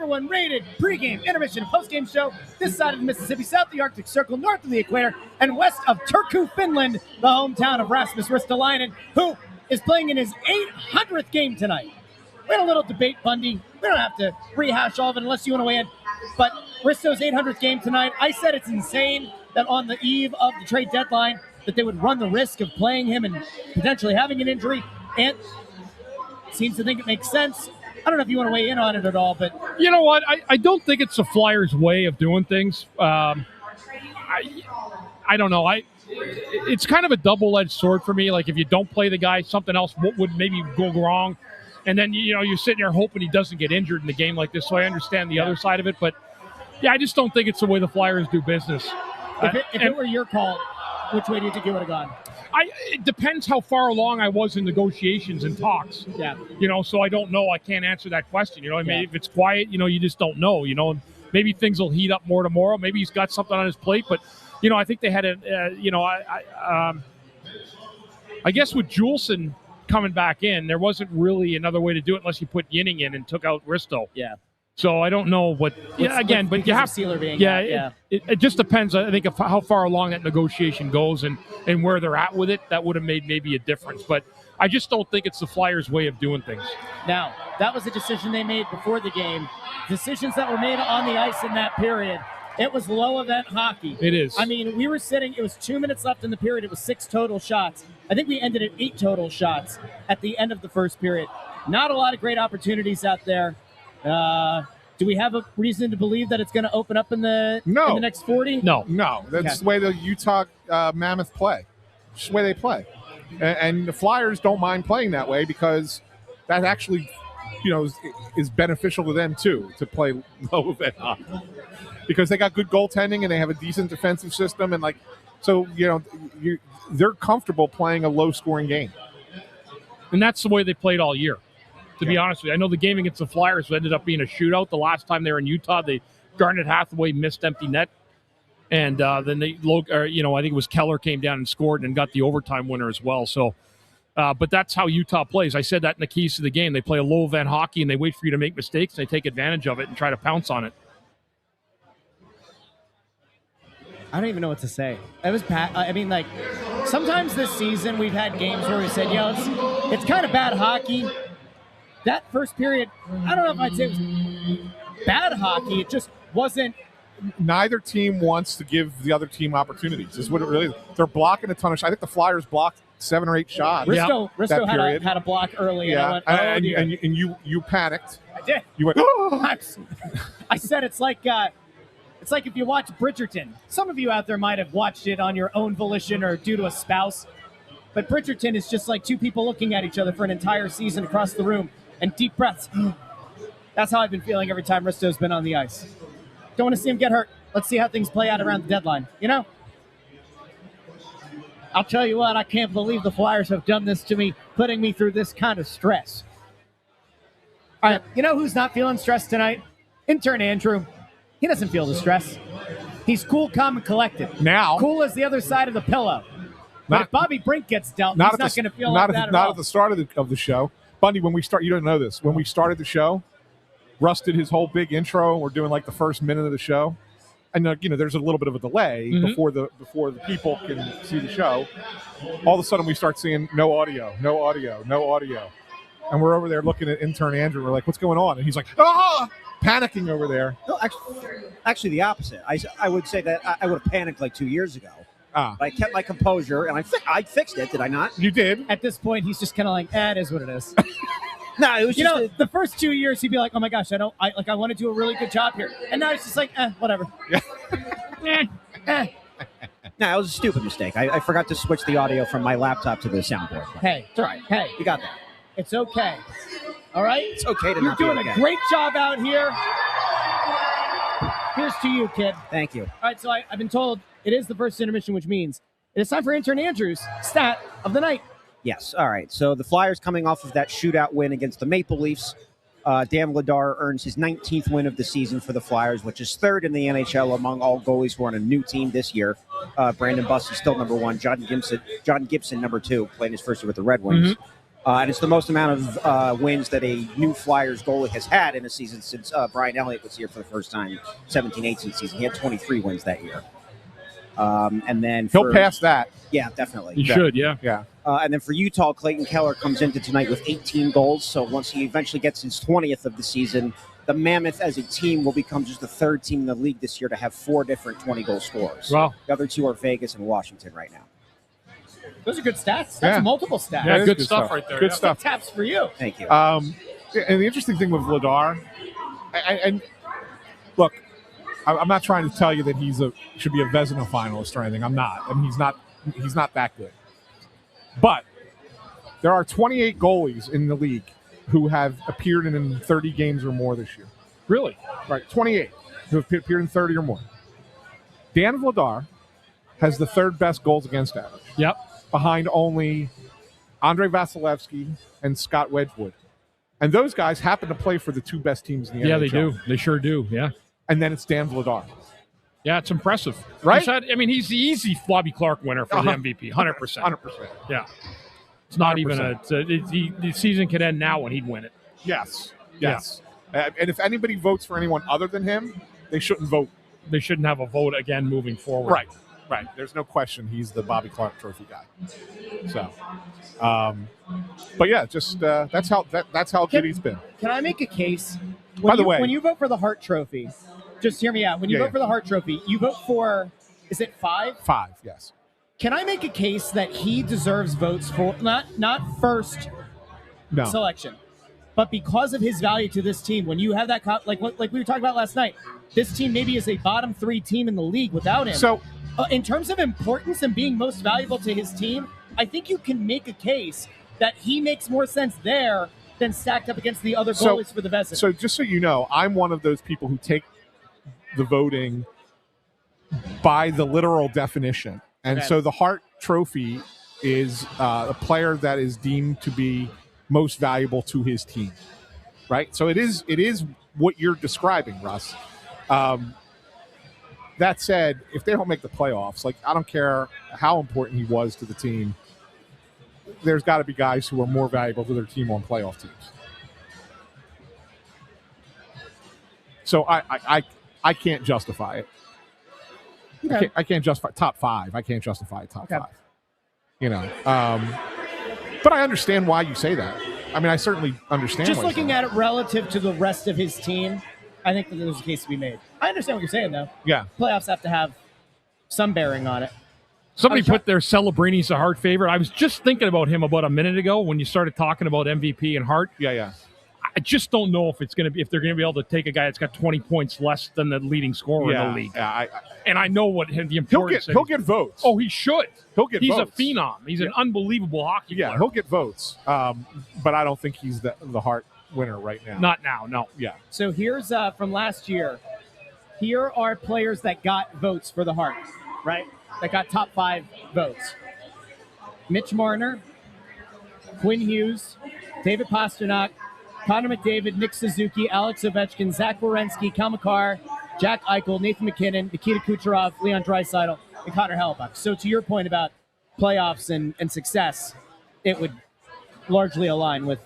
number one rated pregame, intermission, and postgame show this side of the Mississippi, south of the Arctic Circle, north of the equator, and west of Turku, Finland, the hometown of Rasmus Ristolainen, who is playing in his 800th game tonight. We had a little debate, Bundy. We don't have to rehash all of it unless you want to weigh in. But Risto's 800th game tonight, I said it's insane that on the eve of the trade deadline that they would run the risk of playing him and potentially having an injury. And seems to think it makes sense. I don't know if you want to weigh in on it at all, but You know what? I don't think it's the Flyers' way of doing things. I don't know. It's kind of a double-edged sword for me. Like, if you don't play the guy, something else would maybe go wrong. And then, you're sitting there hoping he doesn't get injured in a game like this. So I understand the other side of it. But, yeah, I just don't think it's the way the Flyers do business. if it were your call, which way do you think you would have gone? It depends how far along I was in negotiations and talks. Yeah. So I don't know. I can't answer that question. I mean, Yeah. if it's quiet, you just don't know. And maybe things will heat up more tomorrow. Maybe he's got something on his plate. But, I think they had I guess with Juleson coming back in, there wasn't really another way to do it unless you put Yinning in and took out Risto. Yeah. So I don't know what. Yeah, again, but you have Sealer being yeah, out, yeah. It just depends. I think of how far along that negotiation goes and where they're at with it. That would have made maybe a difference. But I just don't think it's the Flyers' way of doing things. Now, that was a decision they made before the game. Decisions that were made on the ice in that period. It was low event hockey. It is. I mean, we were sitting, it was 2 minutes left in the period. It was 6 total shots. I think we ended at 8 total shots at the end of the first period. Not a lot of great opportunities out there. Do we have a reason to believe that it's going to open up in the next 40? No. That's the way the Utah Mammoth play. It's just the way they play. And the Flyers don't mind playing that way because that actually, is beneficial to them too, to play low event hockey. Because they got good goaltending and they have a decent defensive system. And they're comfortable playing a low scoring game. And that's the way they played all year. To be honest with you, I know the game against the Flyers ended up being a shootout. The last time they were in Utah, Garnet Hathaway missed empty net, and then I think it was Keller came down and scored and got the overtime winner as well. So, but that's how Utah plays. I said that in the keys to the game. They play a low event hockey and they wait for you to make mistakes. And they take advantage of it and try to pounce on it. I don't even know what to say. It was sometimes this season we've had games where we said, it's kind of bad hockey. That first period, I don't know if I'd say it was bad hockey. It just wasn't. Neither team wants to give the other team opportunities. Is what it really is. They're blocking a ton of shots. I think the Flyers blocked 7 or 8 shots. Risto had a block early. Yeah, and I went, and you panicked. I did. You went. I said it's like if you watch Bridgerton. Some of you out there might have watched it on your own volition or due to a spouse. But Bridgerton is just like two people looking at each other for an entire season across the room. And deep breaths. That's how I've been feeling every time Risto's been on the ice. Don't want to see him get hurt. Let's see how things play out around the deadline. I'll tell you what, I can't believe the Flyers have done this to me, putting me through this kind of stress. All right, who's not feeling stressed tonight? Intern Andrew. He doesn't feel the stress. He's cool, calm, and collected. Now. Cool as the other side of the pillow. But if Bobby Brink gets dealt, he's not going to feel like that at all. Not at the start of the show. Bundy, when we start, you don't know this. When we started the show, Russ did his whole big intro, and we're doing like the first minute of the show. And there's a little bit of a delay before the people can see the show. All of a sudden, we start seeing no audio, and we're over there looking at intern Andrew. We're like, "What's going on?" And he's like, panicking over there. No, actually, the opposite. I would say that I would have panicked like 2 years ago. But I kept my composure, and I fixed it. Did I not? You did. At this point, he's just kind of like, it is what it is. No, it was just the first 2 years, he'd be like, oh my gosh, I want to do a really good job here. And now he's just like, whatever. No, it was a stupid mistake. I forgot to switch the audio from my laptop to the soundboard. Hey, it's all right. Hey, you got that. It's okay. All right? It's okay to You're not be doing okay. a great job out here. Here's to you, kid. Thank you. All right, so I've been told it is the first intermission, which means it is time for intern Andrew's stat of the night. Yes. All right. So the Flyers coming off of that shootout win against the Maple Leafs. Dan Vladar earns his 19th win of the season for the Flyers, which is third in the NHL among all goalies who are on a new team this year. Brandon Buss is still number 1. John Gibson, number 2, playing his first year with the Red Wings. And it's the most amount of wins that a new Flyers goalie has had in a season since Brian Elliott was here for the first time, 17-18 season. He had 23 wins that year. And then he'll pass that. Yeah, definitely. He should, yeah. Yeah. And then for Utah, Clayton Keller comes into tonight with 18 goals. So once he eventually gets his 20th of the season, the Mammoth as a team will become just the third team in the league this year to have 4 different 20-goal scorers. Wow. The other 2 are Vegas and Washington right now. Those are good stats. That's multiple stats. Yeah, That is good stuff right there. Good yeah. stuff. Taps for you. Thank you. And the interesting thing with Vladar, and look, I'm not trying to tell you that should be a Vezina finalist or anything. I'm not. I mean, he's not that good. But there are 28 goalies in the league who have appeared in 30 games or more this year. Really? Right, 28 who have appeared in 30 or more. Dan Vladar has the 3rd best goals against average. Yep. Behind only Andrei Vasilevsky and Scott Wedgwood. And those guys happen to play for the 2 best teams in the NHL. Yeah, they do. They sure do, yeah. And then it's Dan Vladar. Yeah, it's impressive. Right? He's the easy Bobby Clark winner for the MVP, 100%. 100%. Yeah. It's not 100%. even the season could end now when he'd win it. Yes. And if anybody votes for anyone other than him, they shouldn't vote. They shouldn't have a vote again moving forward. Right. There's no question he's the Bobby Clark Trophy guy. So, but yeah, just that's how good he's been. Can I make a case? By the way, when you vote for the Hart Trophy, just hear me out. When you vote for the Hart Trophy, you vote for, is it 5? 5, yes. Can I make a case that he deserves votes for not first selection, but because of his value to this team? When you have that, like we were talking about last night, this team maybe is a bottom 3 team in the league without him. So, in terms of importance and being most valuable to his team, I think you can make a case that he makes more sense there than stacked up against the other goalies for the Vezina. So just so you know, I'm one of those people who take the voting by the literal definition. And so the Hart Trophy is a player that is deemed to be most valuable to his team, right? So it is what you're describing, Russ. That said, if they don't make the playoffs, like I don't care how important he was to the team, there's got to be guys who are more valuable to their team on playoff teams. So I can't justify it. Okay. I can't justify top 5. I can't justify top 5. You know, but I understand why you say that. I mean, I certainly understand. Just looking at it relative to the rest of his team, I think that there's a case to be made. I understand what you're saying, though. Yeah. Playoffs have to have some bearing on it. Somebody put their Celebrini's a Hart favorite. I was just thinking about him about a minute ago when you started talking about MVP and Hart. Yeah. I just don't know if they're going to be able to take a guy that's got 20 points less than the leading scorer in the league. Yeah, and I know what the importance. He'll get votes. Oh, he should. He's a phenom. He's an unbelievable hockey player. Yeah, he'll get votes. But I don't think he's the Hart winner right now. Not now, no. Yeah. So here's from last year. Here are players that got votes for the Hart, right? That got top 5 votes. Mitch Marner, Quinn Hughes, David Pasternak, Connor McDavid, Nick Suzuki, Alex Ovechkin, Zach Werenski, Kel McCarr, Jack Eichel, Nathan McKinnon, Nikita Kucherov, Leon Draisaitl, and Connor Hellebuyck. So to your point about playoffs and success, it would largely align with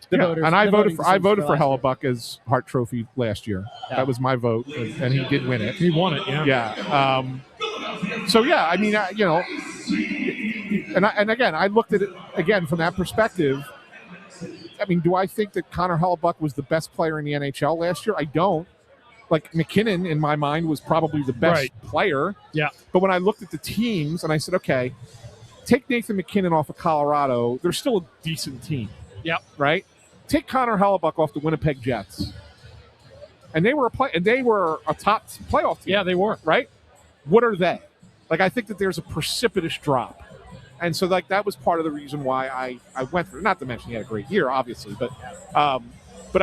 the voters. And I voted for Hellebuyck as Hart Trophy last year. Yeah. That was my vote, and he did win it. He won it, yeah. Yeah. So yeah, I mean, you know, and again, I looked at it again from that perspective. I mean, do I think that Connor Hellebuyck was the best player in the NHL last year? I don't. Like, McKinnon, in my mind, was probably the best player. Yeah. But when I looked at the teams and I said, okay, take Nathan McKinnon off of Colorado, they're still a decent team. Yep. Right? Take Connor Hellebuyck off the Winnipeg Jets. And they were a top playoff team. Yeah, they were. Right? What are they? Like, I think that there's a precipitous drop. And so, like, that was part of the reason why I went for it. Not to mention he had a great year, obviously, but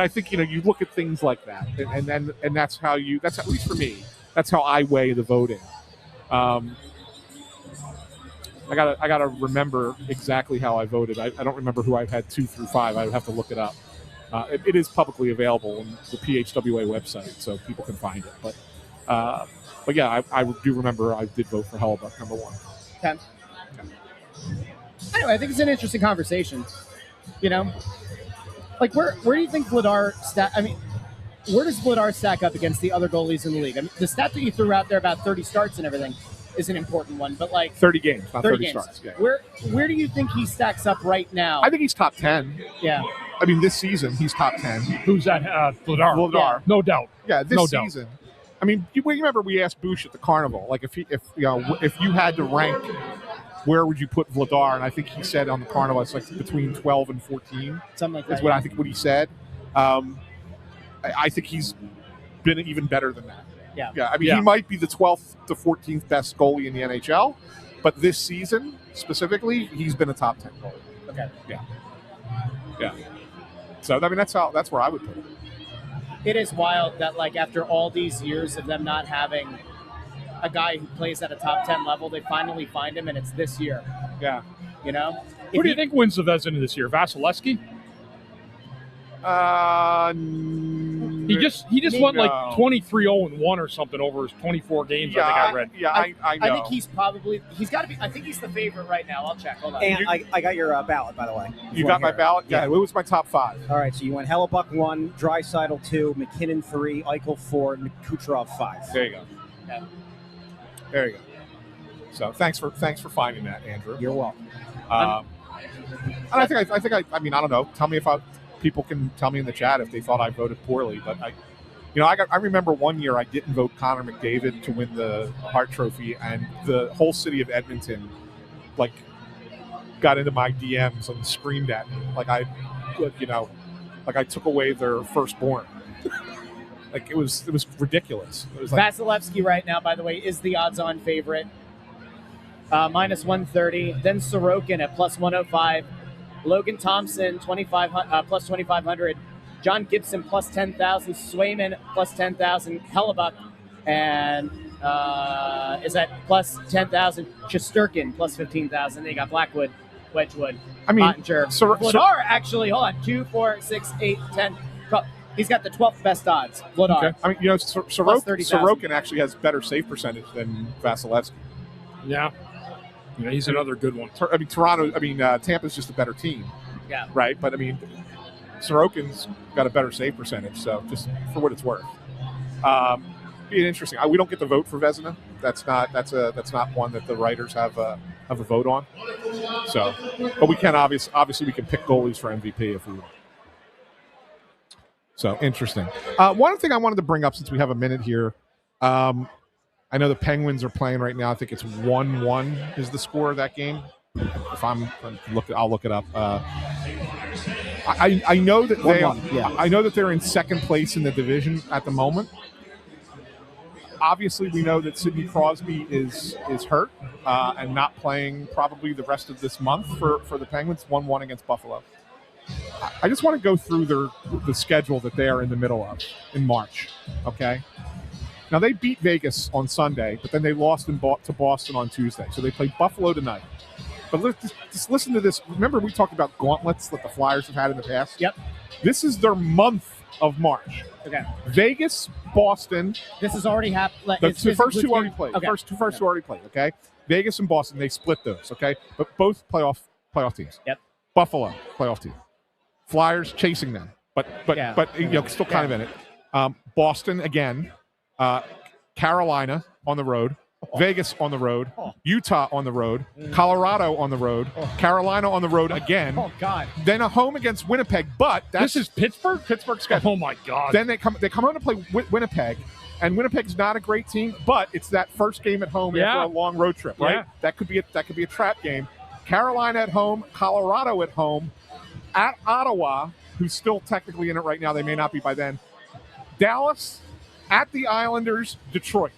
I think, you know, you look at things like that, and that's how that's at least for me, that's how I weigh the voting. I gotta remember exactly how I voted. I don't remember who I had 2 through 5. I would have to look it up. It is publicly available on the PHWA website, so people can find it. But yeah, I do remember I did vote for Hellebuyck, number 1. Okay. Anyway, I think it's an interesting conversation. You know, like where do you think Vladar where does Vladar stack up against the other goalies in the league? I mean, the stat that you threw out there about 30 starts and everything is an important one, but like 30 games, not 30 games. starts. Yeah. Where do you think he stacks up right now? I think he's top 10. Yeah. I mean, this season he's top 10. Who's that? Vladar. Vladar. Yeah. No doubt. Yeah, this No doubt. season. I mean, you remember we asked Bush at the carnival, like if you had to rank, where would you put Vladar? And I think he said on the carnival it's like between 12 and 14. Something like that. That's what I think what he said. I think he's been even better than that. Yeah. I mean, he might be the 12th to 14th best goalie in the NHL, but this season specifically, he's been a top 10 goalie. Okay. Yeah. So I mean, that's where I would put it. It is wild that like after all these years of them not having a guy who plays at a top 10 level, they finally find him, and it's this year. Yeah. You know? Who do you think wins the Vezina this year? Vasilevsky? He just went like 23-0-1 or something over his 24 games. I think I read. I know. I think he's got to be. I think he's the favorite right now. I'll check. Hold on. And I got your ballot, by the way. You got my ballot? Yeah. It was my top 5. All right, so you went Hellebuck 1, Draisaitl 2, McKinnon 3, Eichel 4, and Kucherov 5. There you go. Yeah. There you go. So thanks for finding that, Andrew. You're welcome. And I mean, I don't know. Tell me people can tell me in the chat if they thought I voted poorly, but I remember one year I didn't vote Connor McDavid to win the Hart Trophy, and the whole city of Edmonton like got into my DMs and screamed at me like I took away their firstborn. Like it was ridiculous. It was like, Vasilevsky right now, by the way, is the odds-on favorite. Minus 130. Then Sorokin at plus 105. Logan Thompson plus 2,500. John Gibson plus 10,000. Swayman plus 10,000. Hellebuck and is at plus 10,000. Shesterkin plus 15,000. Then you got Blackwood, Wedgwood, Pottinger. Vladar actually, hold on, 2, 4, 6, 8, 10. He's got the 12th best odds. Vladar. Okay. I mean, Sorokin actually has better save percentage than Vasilevsky. Yeah, he's another good one. I mean, Tampa's just a better team. Yeah. Right? But, I mean, Sorokin's got a better save percentage, so just for what it's worth. Being interesting. We don't get to vote for Vezina. That's not one that the writers have a vote on. So, but we can obviously we can pick goalies for MVP if we want. So, interesting. One thing I wanted to bring up since we have a minute here, I know the Penguins are playing right now. I think it's 1-1 is the score of that game. If I'll look it up. I know that I know that they're in second place in the division at the moment. Obviously, we know that Sidney Crosby is hurt and not playing probably the rest of this month for the Penguins. 1-1 against Buffalo. I just want to go through the schedule that they are in the middle of in March. Okay. Now, they beat Vegas on Sunday, but then they lost to Boston on Tuesday. So they played Buffalo tonight. But just listen to this. Remember we talked about gauntlets that the Flyers have had in the past? Yep. This is their month of March. Okay. Vegas, Boston. This has already happened. The first two already played. Okay. First two already played, okay? Vegas and Boston, they split those, okay? But both playoff teams. Yep. Buffalo, playoff team. Flyers chasing them. But still kind of in it. Boston again. Carolina on the road, Vegas on the road, Utah on the road, Colorado on the road, Carolina on the road again. Oh God! Then a home against Winnipeg, but this is Pittsburgh schedule. Oh my God! Then they come home to play Winnipeg, and Winnipeg's not a great team, but it's that first game at home after a long road trip, right? Yeah. That could be a trap game. Carolina at home, Colorado at home, at Ottawa, who's still technically in it right now. They may not be by then. Dallas. At the Islanders, Detroit.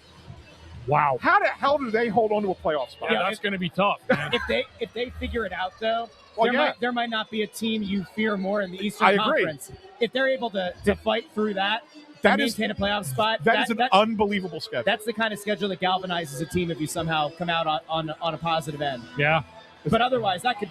Wow. How the hell do they hold on to a playoff spot? Yeah, that's going to be tough, man. If they figure it out, though, Well, there might not be a team you fear more in the Eastern Conference. If they're able to fight through that and maintain a playoff spot, that is an unbelievable schedule. That's the kind of schedule that galvanizes a team if you somehow come out on a positive end. Yeah. But otherwise, that could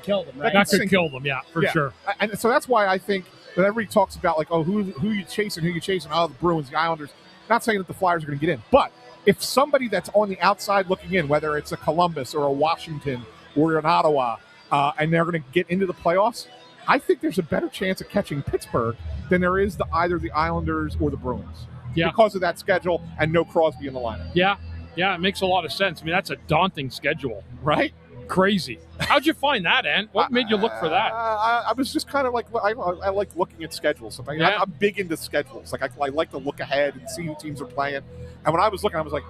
kill them, right? That could kill them, yeah, for sure. And so that's why I think that everybody talks about, like, oh, who you chasing, oh, the Bruins, the Islanders. Not saying that the Flyers are going to get in. But if somebody that's on the outside looking in, whether it's a Columbus or a Washington or an Ottawa, and they're going to get into the playoffs, I think there's a better chance of catching Pittsburgh than there is either the Islanders or the Bruins. Yeah. Because of that schedule and no Crosby in the lineup. Yeah, it makes a lot of sense. I mean, that's a daunting schedule. Right? Crazy. How'd you find that, Ant? What made you look for that? I was just kind of like, I like looking at schedules. I'm big into schedules. Like I like to look ahead and see who teams are playing. And when I was looking, I was like,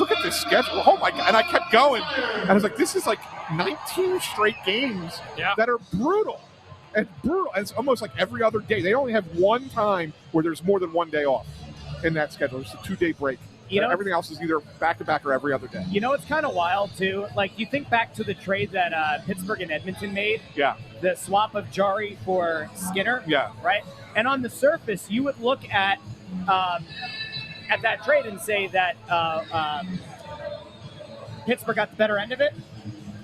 look at this schedule. Oh, my God. And I kept going. And I was like, this is like 19 straight games that are brutal. And brutal. And it's almost like every other day. They only have one time where there's more than one day off in that schedule. It's a 2-day break. Everything else is either back-to-back or every other day. You know, it's kind of wild, too. Like, you think back to the trade that Pittsburgh and Edmonton made. Yeah. The swap of Jari for Skinner. Yeah. Right? And on the surface, you would look at that trade and say that Pittsburgh got the better end of it.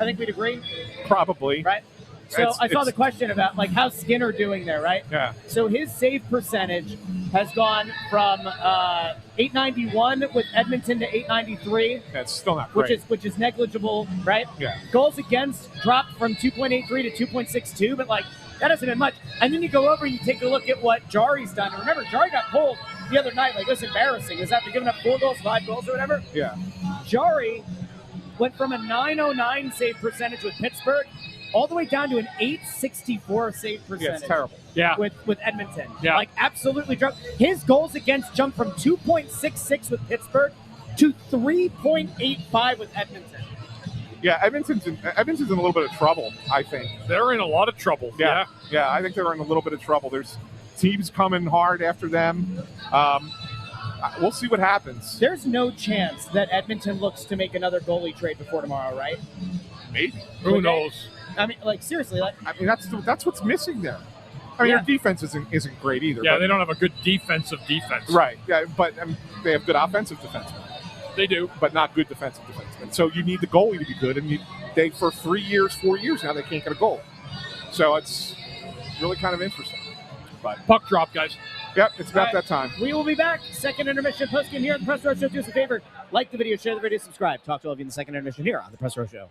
I think we'd agree. Probably. Right? So I saw the question about, like, how's Skinner doing there, right? Yeah. So his save percentage has gone from 891 with Edmonton to 893. That's still not great. Which is negligible, right? Yeah. Goals against dropped from 2.83 to 2.62, but, like, that hasn't been much. And then you go over and you take a look at what Jari's done. And remember, Jari got pulled the other night. Like, it was embarrassing. It was after giving up 4 goals, 5 goals or whatever. Yeah. Jari went from a 909 save percentage with Pittsburgh all the way down to an 864 save percentage. Yeah, it's terrible. Yeah. With Edmonton. Yeah. Like, absolutely dropped. His goals against jumped from 2.66 with Pittsburgh to 3.85 with Edmonton. Yeah, Edmonton's in a little bit of trouble, I think. They're in a lot of trouble. Yeah, I think they're in a little bit of trouble. There's teams coming hard after them. We'll see what happens. There's no chance that Edmonton looks to make another goalie trade before tomorrow, right? Maybe. Who knows? I mean, like, seriously. Like, I mean, that's what's missing there. I mean, their defense isn't great either. Yeah, but, they don't have a good defense. Right. Yeah, but they have good offensive defensemen. They do, but not good defensive defensemen. So you need the goalie to be good, and they for 3 years, 4 years now, they can't get a goal. So it's really kind of interesting. But puck drop, guys. Yep, it's about that time. We will be back. Second intermission postgame here on the Press Row Show. Do us a favor, like the video, share the video, subscribe. Talk to all of you in the second intermission here on the Press Row Show.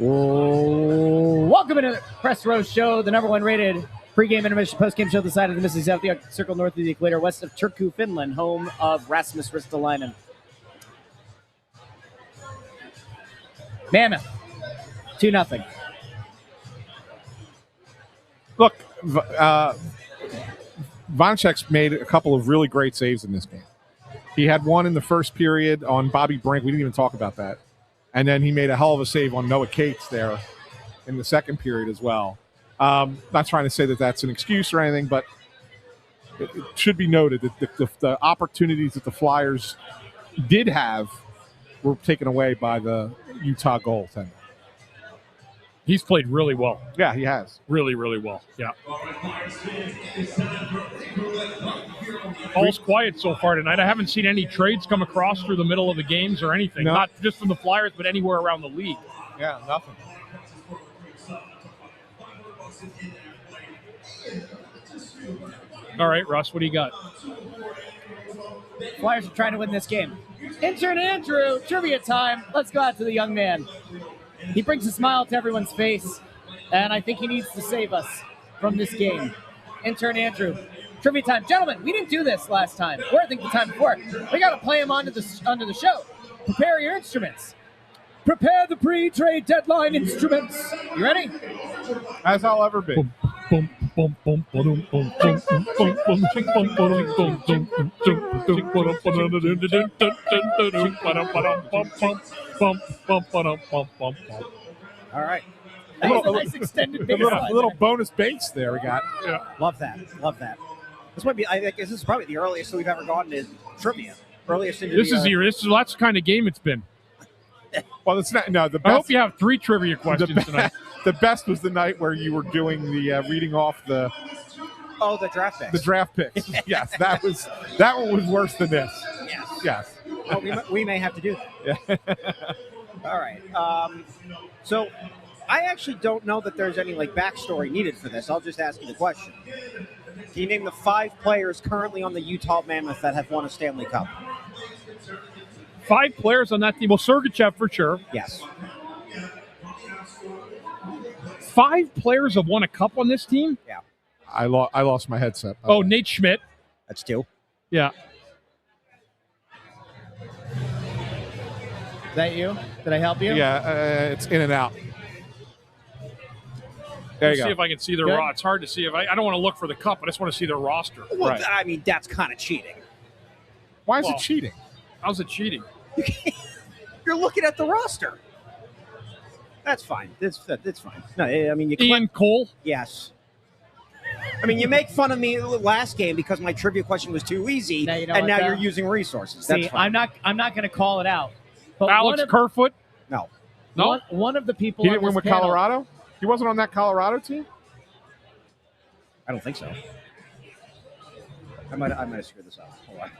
Welcome to the Press Row Show, the number one rated pregame, intermission, postgame show this side of the Mississippi South, the Circle north of the equator, west of Turku, Finland, home of Rasmus Ristolainen. Mammoth, 2-0. Look, Vanecek's made a couple of really great saves in this game. He had one in the first period on Bobby Brink. We didn't even talk about that. And then he made a hell of a save on Noah Cates there in the second period as well. Not trying to say that that's an excuse or anything, but it should be noted that the opportunities that the Flyers did have were taken away by the Utah goaltender. He's played really well. Yeah, he has. Really, really well. Yeah. All's quiet so far tonight. I haven't seen any trades come across through the middle of the games or anything. No. Not just from the Flyers, but anywhere around the league. Yeah, nothing. All right, Russ, what do you got? Flyers are trying to win this game. Intern Andrew, trivia time. Let's go out to the young man. He brings a smile to everyone's face, and I think he needs to save us from this game. Intern Andrew, trivia time. Gentlemen, we didn't do this last time, or I think the time before. We got to play him onto the show. Prepare your instruments. Prepare the pre-trade deadline instruments. You ready? As I'll ever be. All right. Nice extended bass line A little there. bonus bass there we got. Yeah. Love that. Love that. This might be. I guess this is probably the earliest that we've ever gotten in trivia. Earliest into This the, is that's the kind of game it's been. Well, it's not. No, the I hope best. you have 3 trivia questions tonight. The best was the night where you were doing the reading off the the draft picks. the draft picks. Yes, that one was worse than this. Yes. Yes. Well, we may have to do that. Yeah. All right. So I actually don't know that there's any backstory needed for this. I'll just ask you the question. Can you name the 5 players currently on the Utah Mammoth that have won a Stanley Cup? 5 players on that team. Well, Sergachev for sure. Yes. 5 players have won a cup on this team? Yeah. I lost my headset. Oh, Nate Schmidt. That's 2. Yeah. Is that you? Did I help you? Yeah, it's in and out. There Let's you see go. if I can see their Good. roster. It's hard to see. I don't want to look for the cup. I just want to see their roster. Well, Right. I mean, that's kind of cheating. Why is Well, it cheating? How's it cheating? You're looking at the roster. That's fine. That's fine. No, I mean, Ian Cole. Yes. I mean, you make fun of me last game because my trivia question was too easy, Now you know and what, now though? you're using resources. See, That's fine. I'm not going to call it out. But Alex Kerfoot. No, No? one of the people He on didn't win this with panel- Colorado? He wasn't on that Colorado team? I don't think so. I might have screwed this up. Hold on.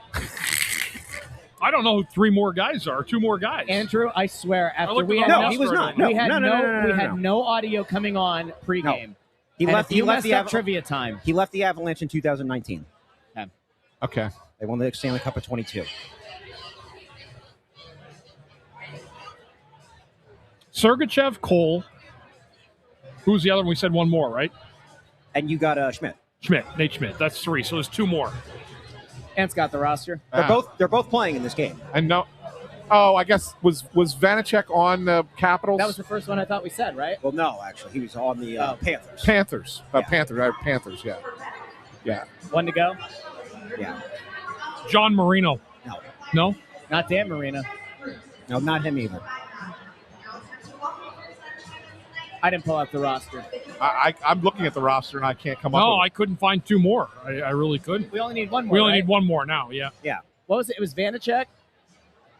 I don't know who 3 more guys are. 2 more guys. Andrew, I swear, after looked we at had the No, he was not. No, we had no. we had no audio coming on pregame. He And left. if you He left messed the up trivia time. He left the Avalanche in 2019. Okay. They won the Stanley Cup at 22. Sergachev, Cole. Who's the other one? We said 1 more, right? And you got Schmidt. Nate Schmidt. That's 3. So there's 2 more. Ant's got the roster. They're both playing in this game. And no. Oh, I guess was Vanecek on the Capitals? That was the first one I thought we said, right? Well, no, actually, he was on the Panthers. Panthers. Yeah. Panthers, yeah. Yeah. 1 to go. Yeah. John Marino. No. No? Not Dan Marino. No, not him either. I didn't pull out the roster. I'm looking at the roster and I can't come up No, with I couldn't find 2 more. I really couldn't. We only need 1 more. We only right? need 1 more now, yeah. Yeah. What was it? It was Vanecek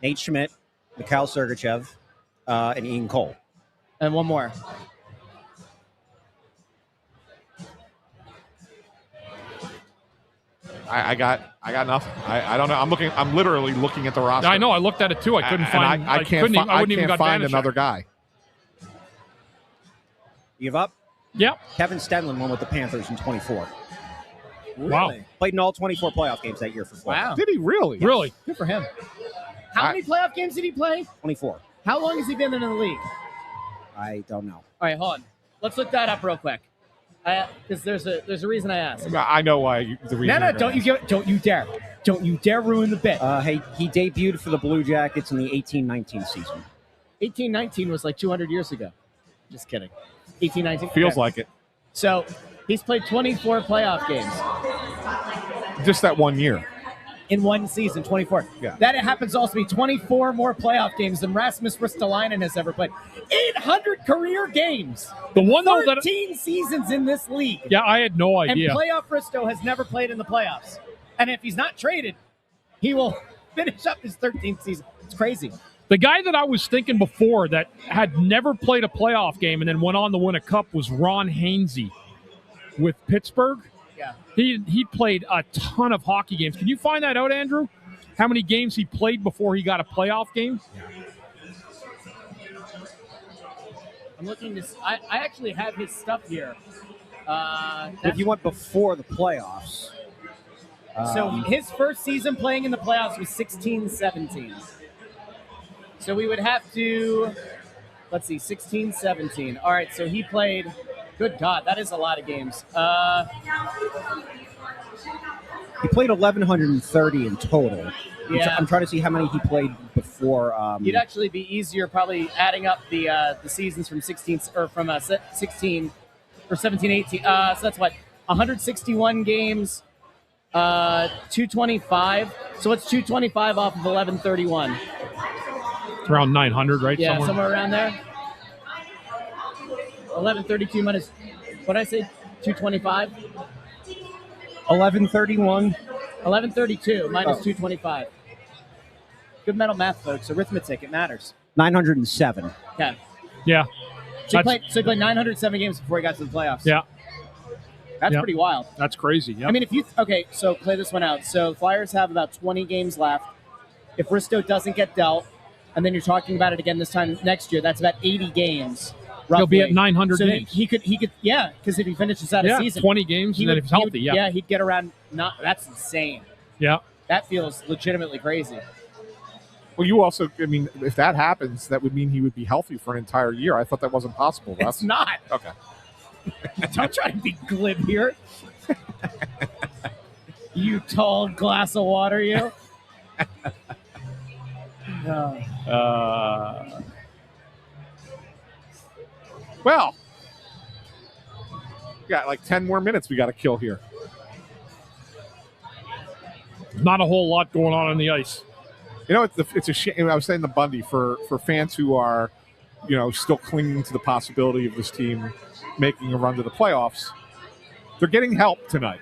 Nate Schmidt, Mikhail Sergachev, and Ian Cole. and 1 more. I got nothing. I don't know. I'm literally looking at the roster. I know. I looked at it too. I couldn't find. I couldn't even- I wouldn't even got find Vanecek. another guy. You give up? Yep. Kevin Stenlund won with the Panthers in 24. Wow. Played in all 24 playoff games that year for Florida. Wow. Did he really? Really? Good for him. How many playoff games did he play? 24. How long has he been in the league? I don't know. All right, hold on. Let's look that up real quick. Because there's a reason I asked. I know why. The reason No, don't you dare. Don't you dare ruin the bit. He debuted for the Blue Jackets in the 18-19 season. 18-19 was like 200 years ago. Just kidding. 18-19. Feels like it. So he's played 24 playoff games. Just that 1 year. In one season, 24. Yeah. That it happens to also be 24 more playoff games than Rasmus Ristolainen has ever played. 800 career games. The one though 13 seasons in this league. Yeah, I had no idea. And playoff Risto has never played in the playoffs. And if he's not traded, he will finish up his 13th season. It's crazy. The guy that I was thinking before that had never played a playoff game and then went on to win a cup was Ron Hainsey with Pittsburgh. Yeah. He played a ton of hockey games. Can you find that out, Andrew? How many games he played before he got a playoff game? I'm looking this. I actually have his stuff here. If you went before the playoffs. So his first season playing in the playoffs was 16-17. So we would have to, let's see, 16-17. All right, so he played, good God, that is a lot of games. He played 1,130 in total. Yeah. I'm trying to see how many he played before. It'd actually be easier probably adding up the seasons from 16 or from 16 or 17-18. So that's what, 161 games, 225. So what's 225 off of 1131? It's around 900, right? Yeah, somewhere around there. 1132 minus, what did I say? 225? 1131. 1132 minus 225. Good mental math, folks. Arithmetic, it matters. 907. Okay. Yeah. So he played 907 games before he got to the playoffs. Yeah. That's pretty wild. That's crazy. Yep. I mean, so play this one out. So Flyers have about 20 games left. If Risto doesn't get dealt, and then you're talking about it again this time next year, that's about 80 games. Roughly. He'll be at 900 so games. He could, yeah, because if he finishes out a season, 20 games, and then if he's healthy, yeah, he'd get around. That's insane. Yeah, that feels legitimately crazy. Well, you also, I mean, if that happens, that would mean he would be healthy for an entire year. I thought that wasn't possible, Russ. It's not. Okay. Don't try to be glib here. You tall glass of water, you. Well, we got like 10 more minutes we got to kill here. Not a whole lot going on the ice. You know, it's a shame. I was saying to Bundy, for fans who are, still clinging to the possibility of this team making a run to the playoffs, they're getting help tonight.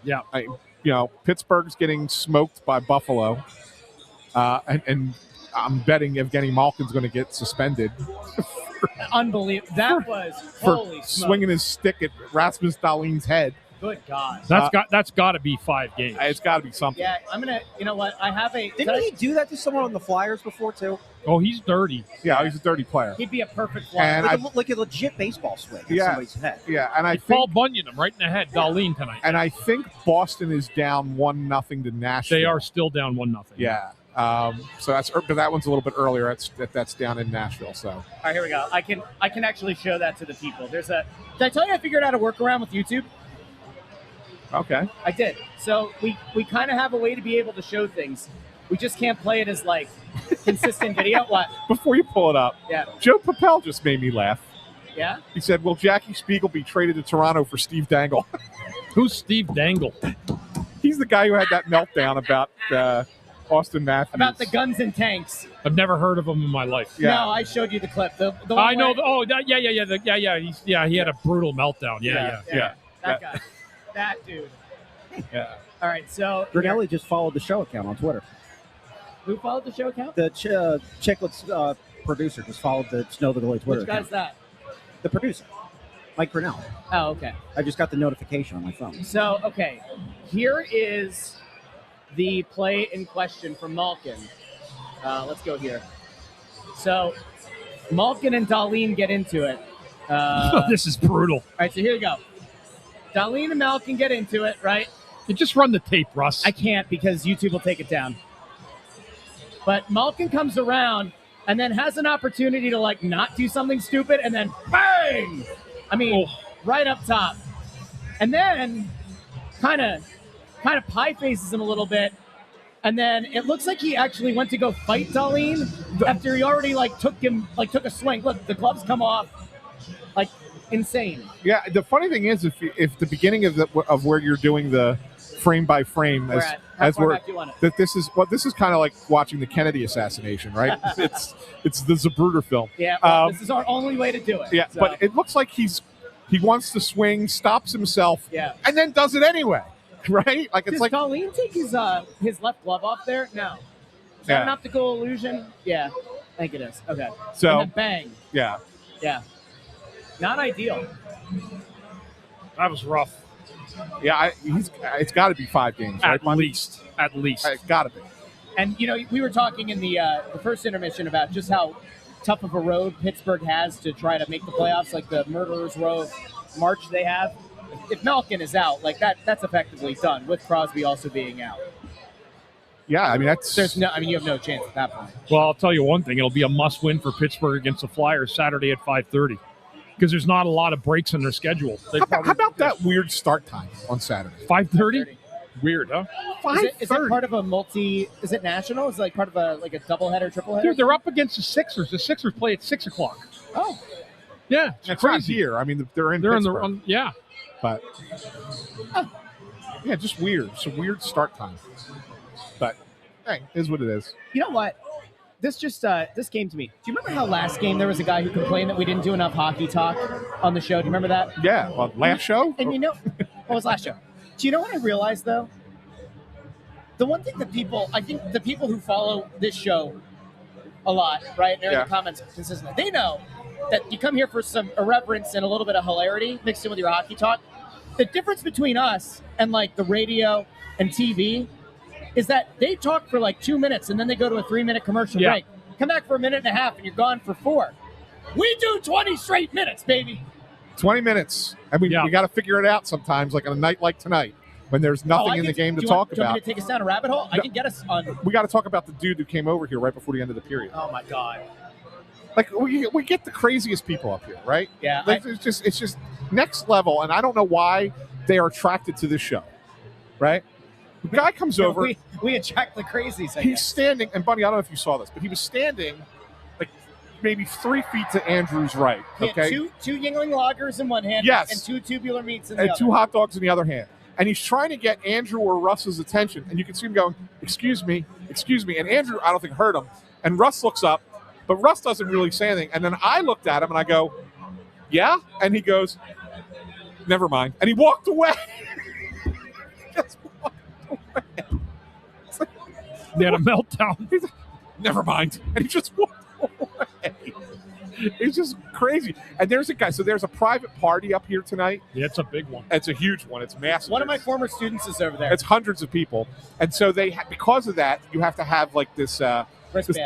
Yeah. Pittsburgh's getting smoked by Buffalo. And I'm betting Evgeny Malkin's going to get suspended. Unbelievable. That was holy smokes. Swinging his stick at Rasmus Dahlin's head. Good God. That's got to be 5 games. It's got to be something. Yeah, I'm going to, you know what? I have a... Didn't he do that to someone on the Flyers before, too? Oh, he's dirty. Yeah, he's a dirty player. He'd be a perfect Flyer. And like a legit baseball swing at somebody's head. Yeah, and I think... Paul Bunyan him right in the head, Dahlin tonight. And I think Boston is down 1-0 to Nashville. They are still down 1-0. Yeah. So but that one's a little bit earlier. That's down in Nashville. So. All right, here we go. I can actually show that to the people. Did I tell you I figured out a workaround with YouTube? Okay. I did. So we kind of have a way to be able to show things. We just can't play it as like consistent video. What? Before you pull it up, yeah. Joe Papel just made me laugh. Yeah. He said, "Will Jackie Spiegel be traded to Toronto for Steve Dangle?" Who's Steve Dangle? He's the guy who had that meltdown about Austin Matthews. About the guns and tanks. I've never heard of him in my life. Yeah. No, I showed you the clip. The one I know. Yeah. He had a brutal meltdown. Yeah. That guy. That dude. Yeah. All right, so... Grinelli just followed the show account on Twitter. Who followed the show account? The Chicklets producer just followed the Snow the Goalie Twitter account. Which guy's that? The producer, Mike Grinnell. Oh, okay. I just got the notification on my phone. So, okay, here is the play in question from Malkin. Let's go here. So, Malkin and Dahlin get into it. This is brutal. All right, so here we go. Dahlin and Malkin get into it, right? You just run the tape, Russ. I can't because YouTube will take it down. But Malkin comes around, and then has an opportunity to like not do something stupid, and then bang! I mean, right up top, and then kind of pie faces him a little bit, and then it looks like he actually went to go fight Darlene after he already took a swing. Look, the gloves come off, like insane. Yeah, the funny thing is, if the beginning of where you're doing the frame by frame this is kind of like watching the Kennedy assassination, right? it's the Zapruder film. Yeah, this is our only way to do it. Yeah, so. But it looks like he wants to swing, stops himself, and then does it anyway, right? Like it's Does Colleen take his left glove off there? No. Is that an optical illusion? Yeah, I think it is. Okay. So and then bang. Yeah. Yeah. Not ideal. That was rough. Yeah, it's got to be 5 games. At right? least. It's got to be. And, we were talking in the first intermission about just how tough of a road Pittsburgh has to try to make the playoffs, like the Murderers Row march they have. If Malkin is out, like that's effectively done, with Crosby also being out. Yeah, I mean, you have no chance at that point. Well, I'll tell you one thing. It'll be a must-win for Pittsburgh against the Flyers Saturday at 5:30. Because there's not a lot of breaks in their schedule. How about that weird start time on Saturday? 5:30? Weird, huh? Is it part of a Is it national? Is it like part of a doubleheader, tripleheader? Dude, they're up against the Sixers. The Sixers play at 6 o'clock. Oh, yeah, it's crazy. Here. I mean, they're in Pittsburgh. Yeah, but yeah, just weird. It's a weird start time. But hey, it is what it is. You know what? This came to me. Do you remember how last game there was a guy who complained that we didn't do enough hockey talk on the show? Do you remember that? Yeah, well, last show? And what was last show? Do you know what I realized, though? The one thing that I think the people who follow this show a lot, right, they're in the comments consistently, they know that you come here for some irreverence and a little bit of hilarity mixed in with your hockey talk. The difference between us and, the radio and TV is that they talk for 2 minutes and then they go to a 3-minute commercial break. Come back for a minute and a half and you're gone for 4. We do 20 straight minutes, baby. 20 minutes. I mean, we got to figure it out sometimes, like on a night like tonight when there's nothing in the game to talk about. Do you want me to take us down a rabbit hole? I can get us on. We got to talk about the dude who came over here right before the end of the period. Oh, my God. We get the craziest people up here, right? Yeah. It's just next level, and I don't know why they are attracted to this show, right? The guy comes over. We attract the crazies. He's standing, and Bundy, I don't know if you saw this, but he was standing maybe 3 feet to Andrew's right. Okay, two Yingling lagers in one hand, and 2 tubular meats in the other, and 2 hot dogs in the other hand. And he's trying to get Andrew or Russ's attention, and you can see him going, "Excuse me." And Andrew, I don't think heard him. And Russ looks up, but Russ doesn't really say anything. And then I looked at him and I go, "Yeah," and he goes, "Never mind," and he walked away. They had a meltdown. He's like, "Never mind," and he just walked away. It's just crazy. And there's a guy. So there's a private party up here tonight. Yeah, it's a big one. It's a huge one. It's massive. One of my former students is over there. It's hundreds of people, and so because of that, you have to have this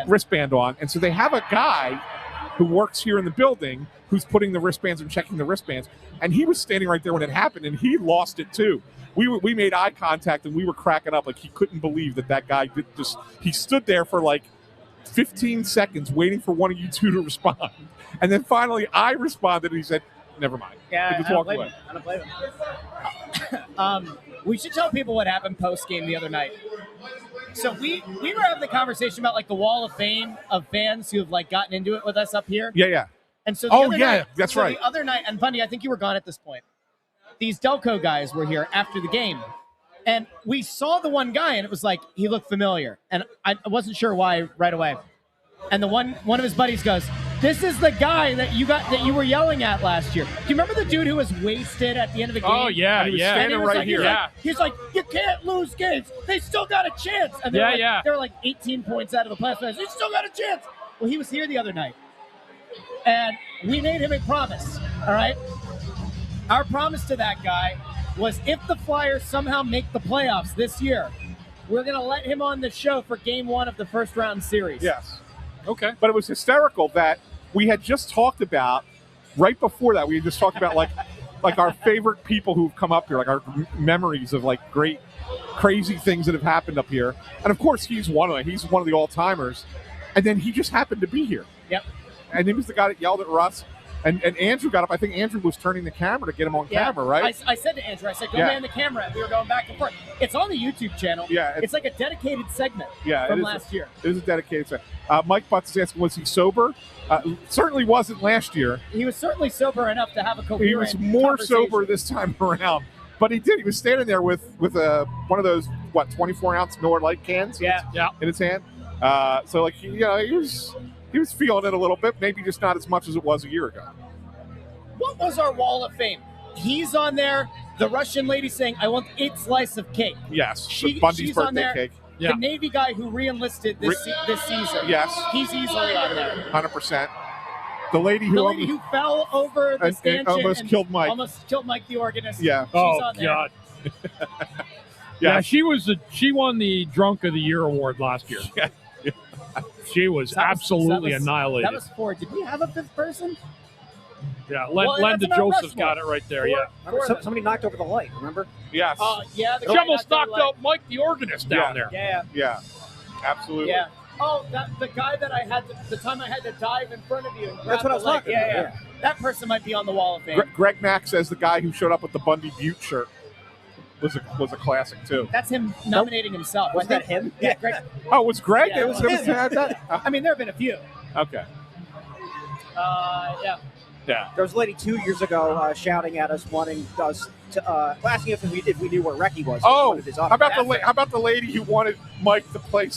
wristband on. And so they have a guy who works here in the building who's putting the wristbands and checking the wristbands. And he was standing right there when it happened, and he lost it too. We made eye contact, and we were cracking up. He couldn't believe that guy he stood there for 15 seconds waiting for one of you two to respond. And then finally I responded, and he said, "Never mind." Yeah, I don't blame him. We should tell people what happened post-game the other night. So we were having the conversation about the wall of fame of fans who have gotten into it with us up here. Yeah. And so that's right. The other night, and Bundy, I think you were gone at this point. These Delco guys were here after the game, and we saw the one guy, and it was he looked familiar, and I wasn't sure why right away. And the one of his buddies goes, "This is the guy that you were yelling at last year. Do you remember the dude who was wasted at the end of the game?" Oh yeah, he was standing right here. He's like, "You can't lose games. They still got a chance." And they're 18 points out of the playoffs. They still got a chance. Well, he was here the other night, and we made him a promise. All right. Our promise to that guy was if the Flyers somehow make the playoffs this year, we're going to let him on the show for game 1 of the first round series. Yes. Okay. But it was hysterical that we had just talked about, right before that, we had just talked about our favorite people who've come up here, our memories of great, crazy things that have happened up here. And of course, he's one of the all-timers. and then he just happened to be here. Yep. And he was the guy that yelled at Russ. And Andrew got up. I think Andrew was turning the camera to get him on camera, right? I said to Andrew, I said, go man the camera. And we were going back and forth. It's on the YouTube channel. Yeah. It's like a dedicated segment from last year. It was a dedicated segment. Mike Butts is asking, was he sober? Certainly wasn't last year. He was certainly sober enough to have a coherent He was more sober this time around. But he did. He was standing there with one of those, 24-ounce Miller Lite cans in his hand. So, like, he was feeling it a little bit, maybe just not as much as it was a year ago. What was our wall of fame? He's on there. The Russian lady saying, I want 8 slices of cake. Yes, she's Bundy's birthday on there. cake. The Navy guy who re-enlisted this season. Yes. He's easily on there. 100%. The lady who fell over the stanchion and almost killed Mike. Almost killed Mike the organist. Yeah. She's on there. God. Yeah, she won the Drunk of the Year award last year. Yeah. She was absolutely annihilated. That was 4. Did we have a 5th person? Yeah, Linda Joseph got it right there. Somebody knocked over the light, remember? Yes. She almost knocked out Mike the organist down there. Yeah. Absolutely. Yeah. Oh, the guy that I had the time I had to dive in front of you. And That's what I was talking about. Yeah. That person might be on the wall of fame. Greg Mack says the guy who showed up with the Bundy Butte shirt was a classic too. That's him nominating himself. Was that him? Yeah, Greg. Oh, it was Greg? Yeah, it was him. I mean, there have been a few. Okay. Yeah. There was a lady 2 years ago shouting at us, wanting us to asking if we knew where Recchi was. Oh, how about the lady who wanted Mike to play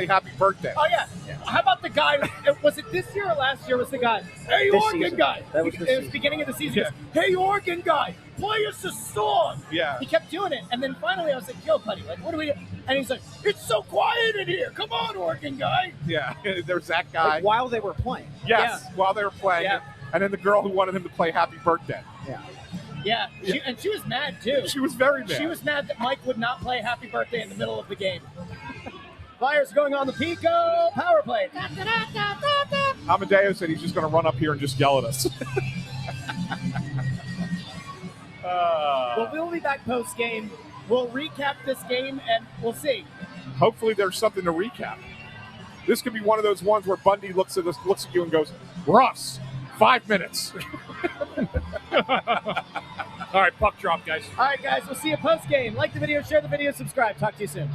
Happy Birthday? Oh yeah. How about the guy? Was it this year or last year? Was the guy? Hey, organ guy. That was it was beginning of the season. Yeah. Hey, organ guy, play us a song. Yeah. He kept doing it, and then finally I was like, "Yo, buddy, like, what do we do?" And he's like, "It's so quiet in here. Come on, organ guy." Yeah. There's that guy. Like, while they were playing. Yes. Yeah. While they were playing. Yeah. And then the girl who wanted him to play Happy Birthday. Yeah. And she was mad too. She was very mad. She was mad that Mike would not play Happy Birthday in the middle of the game. Flyers going on the Pico power play. Amadeo said he's just going to run up here and just yell at us. Well, we'll be back post game. We'll recap this game and we'll see. Hopefully, there's something to recap. This could be one of those ones where Bundy looks at you and goes, "Russ, 5 minutes." All right, puck drop, guys. All right, guys, we'll see you post game. Like the video, share the video, subscribe. Talk to you soon.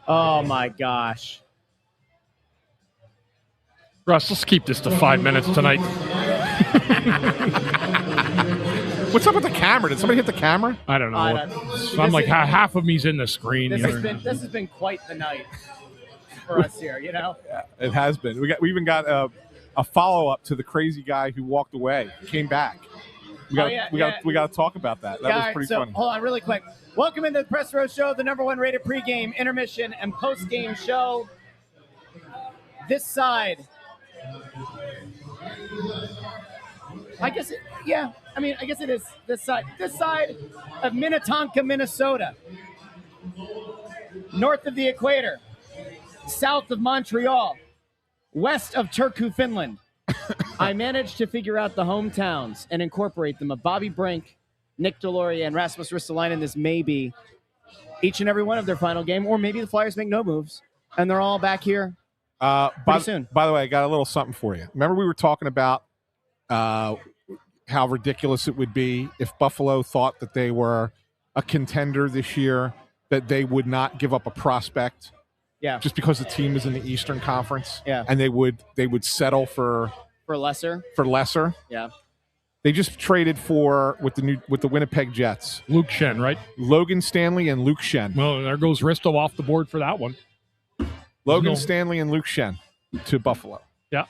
Oh, my gosh. Russ, let's keep this to 5 minutes tonight. What's up with the camera? Did somebody hit the camera? I don't know. So I'm like, half of me's in the screen. This has been quite the night for us here, you know? Yeah, it has been. We even got a follow-up to the crazy guy who walked away, came back. We got to talk about that. That was pretty funny. Hold on really quick. Welcome into the Press Row Show, the #1 rated pregame, intermission, and postgame show. This side. I guess it is this side. This side of Minnetonka, Minnesota. North of the equator. South of Montreal. West of Turku, Finland. I managed to figure out the hometowns and incorporate them of Bobby Brink, Nick Deslauriers, and Rasmus Ristolainen. This may be each and every one of their final game, or maybe the Flyers make no moves, and they're all back here pretty soon. By the way, I got a little something for you. Remember we were talking about how ridiculous it would be if Buffalo thought that they were a contender this year, that they would not give up a prospect just because the team is in the Eastern Conference, and they would settle for lesser. Yeah. They just traded with the Winnipeg Jets. Luke Schenn, right? Logan Stanley and Luke Schenn. Well, there goes Risto off the board for that one. Stanley and Luke Schenn to Buffalo. Yeah.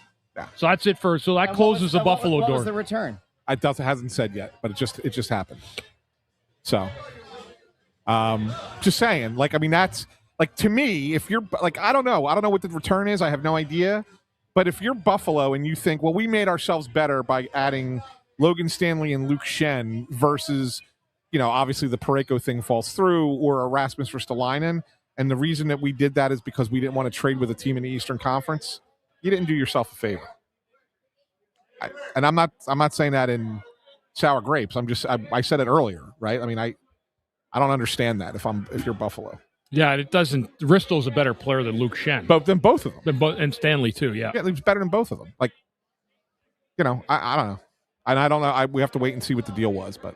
So that's it so that closes the Buffalo door. What was the return? It hasn't said yet, but it just happened. So, just saying, that's to me, if you're I don't know what the return is. I have no idea. But if you're Buffalo and you think, well, we made ourselves better by adding Logan Stanley and Luke Schenn versus, obviously the Parayko thing falls through, or Erasmus Ristolainen, and the reason that we did that is because we didn't want to trade with a team in the Eastern Conference, you didn't do yourself a favor. And I'm not saying that in sour grapes. I said it earlier, right? I mean, I don't understand that if you're Buffalo. Yeah, it doesn't. Risto's a better player than Luke Schenn. Than both of them. And Stanley, too, yeah. Yeah, he's better than both of them. I don't know. And I don't know. We have to wait and see what the deal was. But,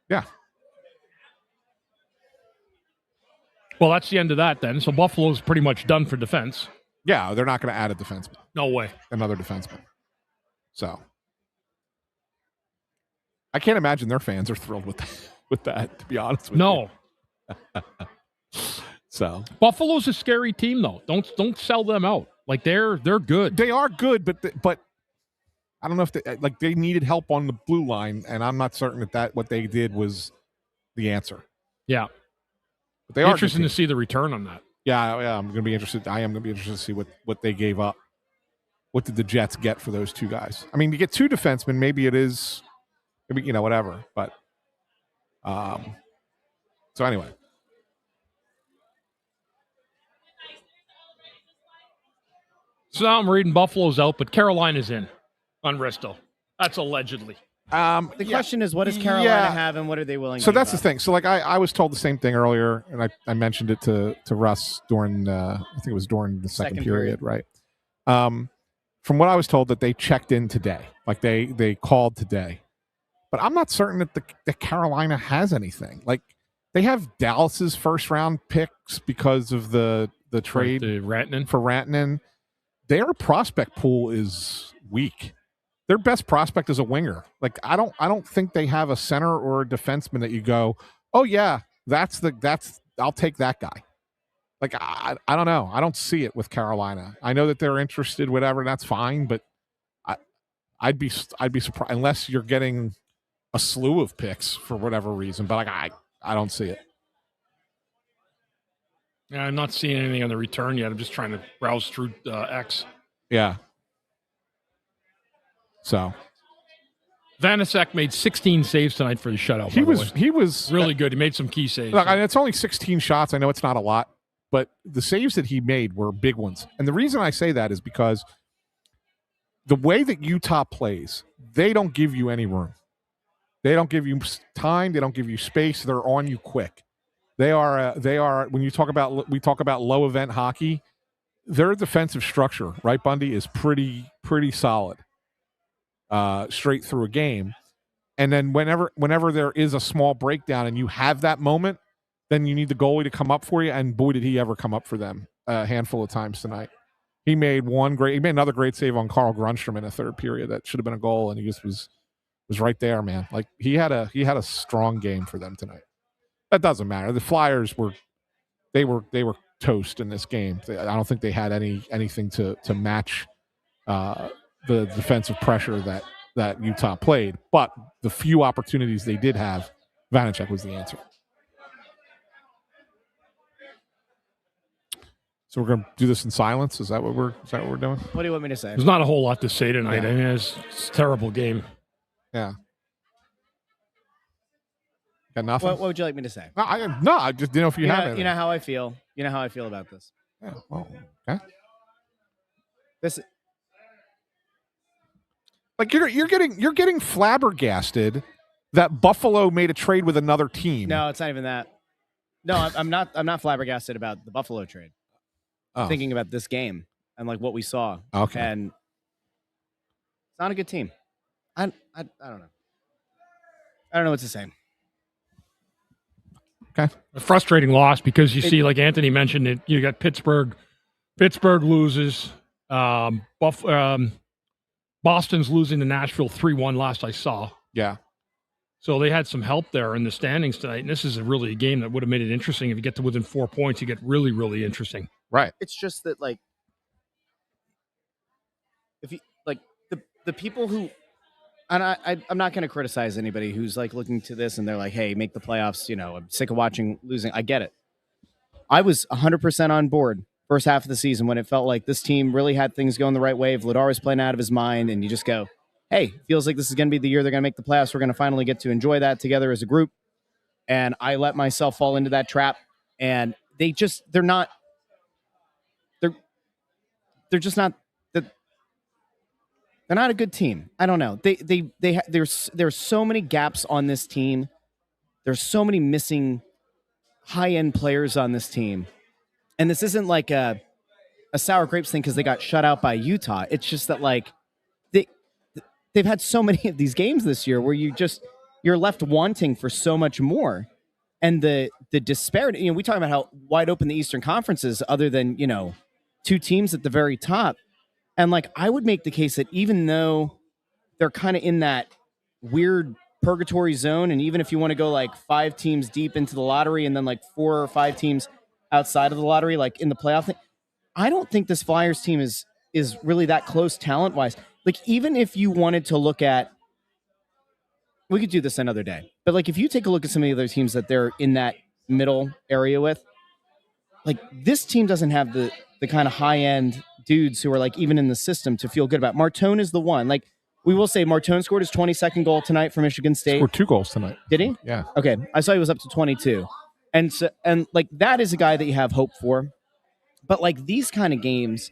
yeah. Well, that's the end of that then. So Buffalo's pretty much done for defense. Yeah, they're not going to add a defenseman. No way. Another defenseman. So, I can't imagine their fans are thrilled with that, to be honest with you. No. So Buffalo's a scary team, though. Don't sell them out. They're good. They are good, but I don't know if they needed help on the blue line, and I'm not certain that what they did was the answer. Yeah, but they are interesting to see the return on that. Yeah, I'm going to be interested. I am going to be interested to see what they gave up. What did the Jets get for those two guys? I mean, you get two defensemen, maybe it is, whatever. But so anyway. So now I'm reading Buffalo's out, but Carolina's in on Risto. That's allegedly. The question is, what does Carolina have, and what are they willing to So give that's up? the thing. So I was told the same thing earlier, and I mentioned it to Russ during I think it was during the second period, right? From what I was told, that they checked in today, they called today, but I'm not certain that Carolina has anything. They have Dallas's first round picks because of the trade for Rantanen. Their prospect pool is weak. Their best prospect is a winger. I don't think they have a center or a defenseman that you go, oh yeah, I'll take that guy. I don't know. I don't see it with Carolina. I know that they're interested, whatever, and that's fine, but I'd be surprised unless you're getting a slew of picks for whatever reason. But I don't see it. Yeah, I'm not seeing anything on the return yet. I'm just trying to browse through X. Yeah. So Vanacek made 16 saves tonight for the shutout. He was really good. He made some key saves. Look, it's only 16 shots. I know it's not a lot, but the saves that he made were big ones. And the reason I say that is because the way that Utah plays, they don't give you any room. They don't give you time. They don't give you space. They're on you quick. They are when we talk about low event hockey, their defensive structure, right, Bundy, is pretty solid. Straight through a game. And then whenever there is a small breakdown and you have that moment, then you need the goalie to come up for you. And boy, did he ever come up for them a handful of times tonight. He made another great save on Carl Grunstrom in the third period that should have been a goal, and he just was right there, man. Like he had a strong game for them tonight. That doesn't matter. The Flyers were toast in this game. I don't think they had anything to match the defensive pressure that Utah played. But the few opportunities they did have, Vanacek was the answer. So we're going to do this in silence. Is that what we're doing? What do you want me to say? There's not a whole lot to say tonight. Yeah. I mean, it's a terrible game. Yeah. Got nothing. What would you like me to say? I just didn't know if you have it. You know how I feel. You know how I feel about this. Yeah. Well, okay. This. Like you're getting flabbergasted that Buffalo made a trade with another team. No, it's not even that. No, I'm not flabbergasted about the Buffalo trade. Oh. Thinking about this game and like what we saw. Okay. And it's not a good team. I don't know. I don't know what to say. Okay. A frustrating loss because you see, like Anthony mentioned, it. You got Pittsburgh. Pittsburgh loses. Boston's losing to Nashville 3-1 last I saw. Yeah. So they had some help there in the standings tonight. And this is really a game that would have made it interesting. If you get to within 4 points, you get really, really interesting. Right. It's just that, like, if you like the people who, and I'm not going to criticize anybody who's like looking to this and they're like, hey, make the playoffs. You know, I'm sick of watching losing. I get it. I was 100% on board first half of the season when it felt like this team really had things going the right way. Vladar was playing out of his mind, and you just go, hey, feels like this is going to be the year they're going to make the playoffs. We're going to finally get to enjoy that together as a group. And I let myself fall into that trap, and they're not a good team. I don't know. There's so many gaps on this team. There's so many missing high-end players on this team. And this isn't like a sour grapes thing because they got shut out by Utah. It's just that like they've had so many of these games this year where you're left wanting for so much more. And the disparity, we talk about how wide open the Eastern Conference is other than, two teams at the very top. And like, I would make the case that even though they're kind of in that weird purgatory zone, and even if you want to go like 5 teams deep into the lottery and then like 4 or 5 teams outside of the lottery, like in the playoff thing, I don't think this Flyers team is really that close talent wise. Like, even if you wanted to look at, we could do this another day, but like if you take a look at some of the other teams that they're in that middle area with, like this team doesn't have the kind of high end dudes who are like even in the system to feel good about. Martone is the one. Like, we will say Martone scored his 22nd goal tonight for Michigan State. Scored 2 goals tonight. Did he? Yeah. Okay. I saw he was up to 22. And like that is a guy that you have hope for. But like these kind of games,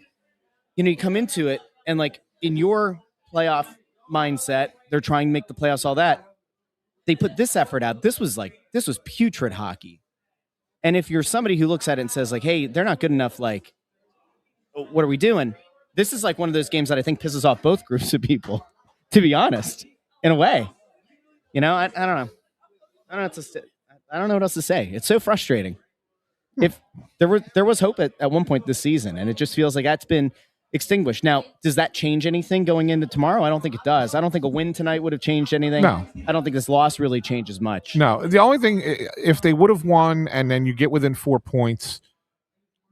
you come into it and like in your playoff mindset, they're trying to make the playoffs, all that. They put this effort out. This was putrid hockey. And if you're somebody who looks at it and says like, hey, they're not good enough, like, what are we doing? This is like one of those games that I think pisses off both groups of people, to be honest, in a way. I don't know. I don't know what else to say. It's so frustrating. If there was hope at one point this season, and it just feels like that's been extinguished. Now, does that change anything going into tomorrow? I don't think it does. I don't think a win tonight would have changed anything. No. I don't think this loss really changes much. No. The only thing, if they would have won and then you get within 4 points,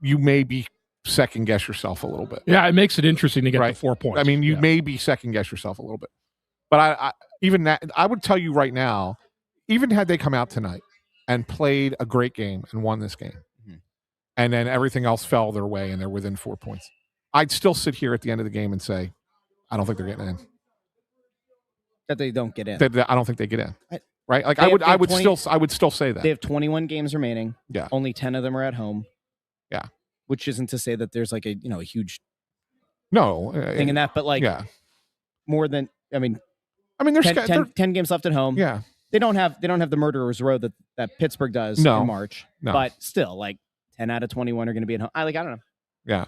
you may be second guess yourself a little bit. Yeah, it makes it interesting to get right. to 4 points. I mean, you may be second guess yourself a little bit. But I would tell you right now, even had they come out tonight and played a great game and won this game, and then everything else fell their way and they're within 4 points, I'd still sit here at the end of the game and say, I don't think they're getting in. That they don't get in. I don't think they get in. Right? Like I would still say that. They have 21 games remaining. Yeah. Only 10 of them are at home. Yeah. Which isn't to say that there's like a huge thing in that, but like more than there's 10 games left at home. Yeah. They don't have the murderer's row that Pittsburgh does in March. No. But still, like 10 out of 21 are going to be at home. I don't know. Yeah.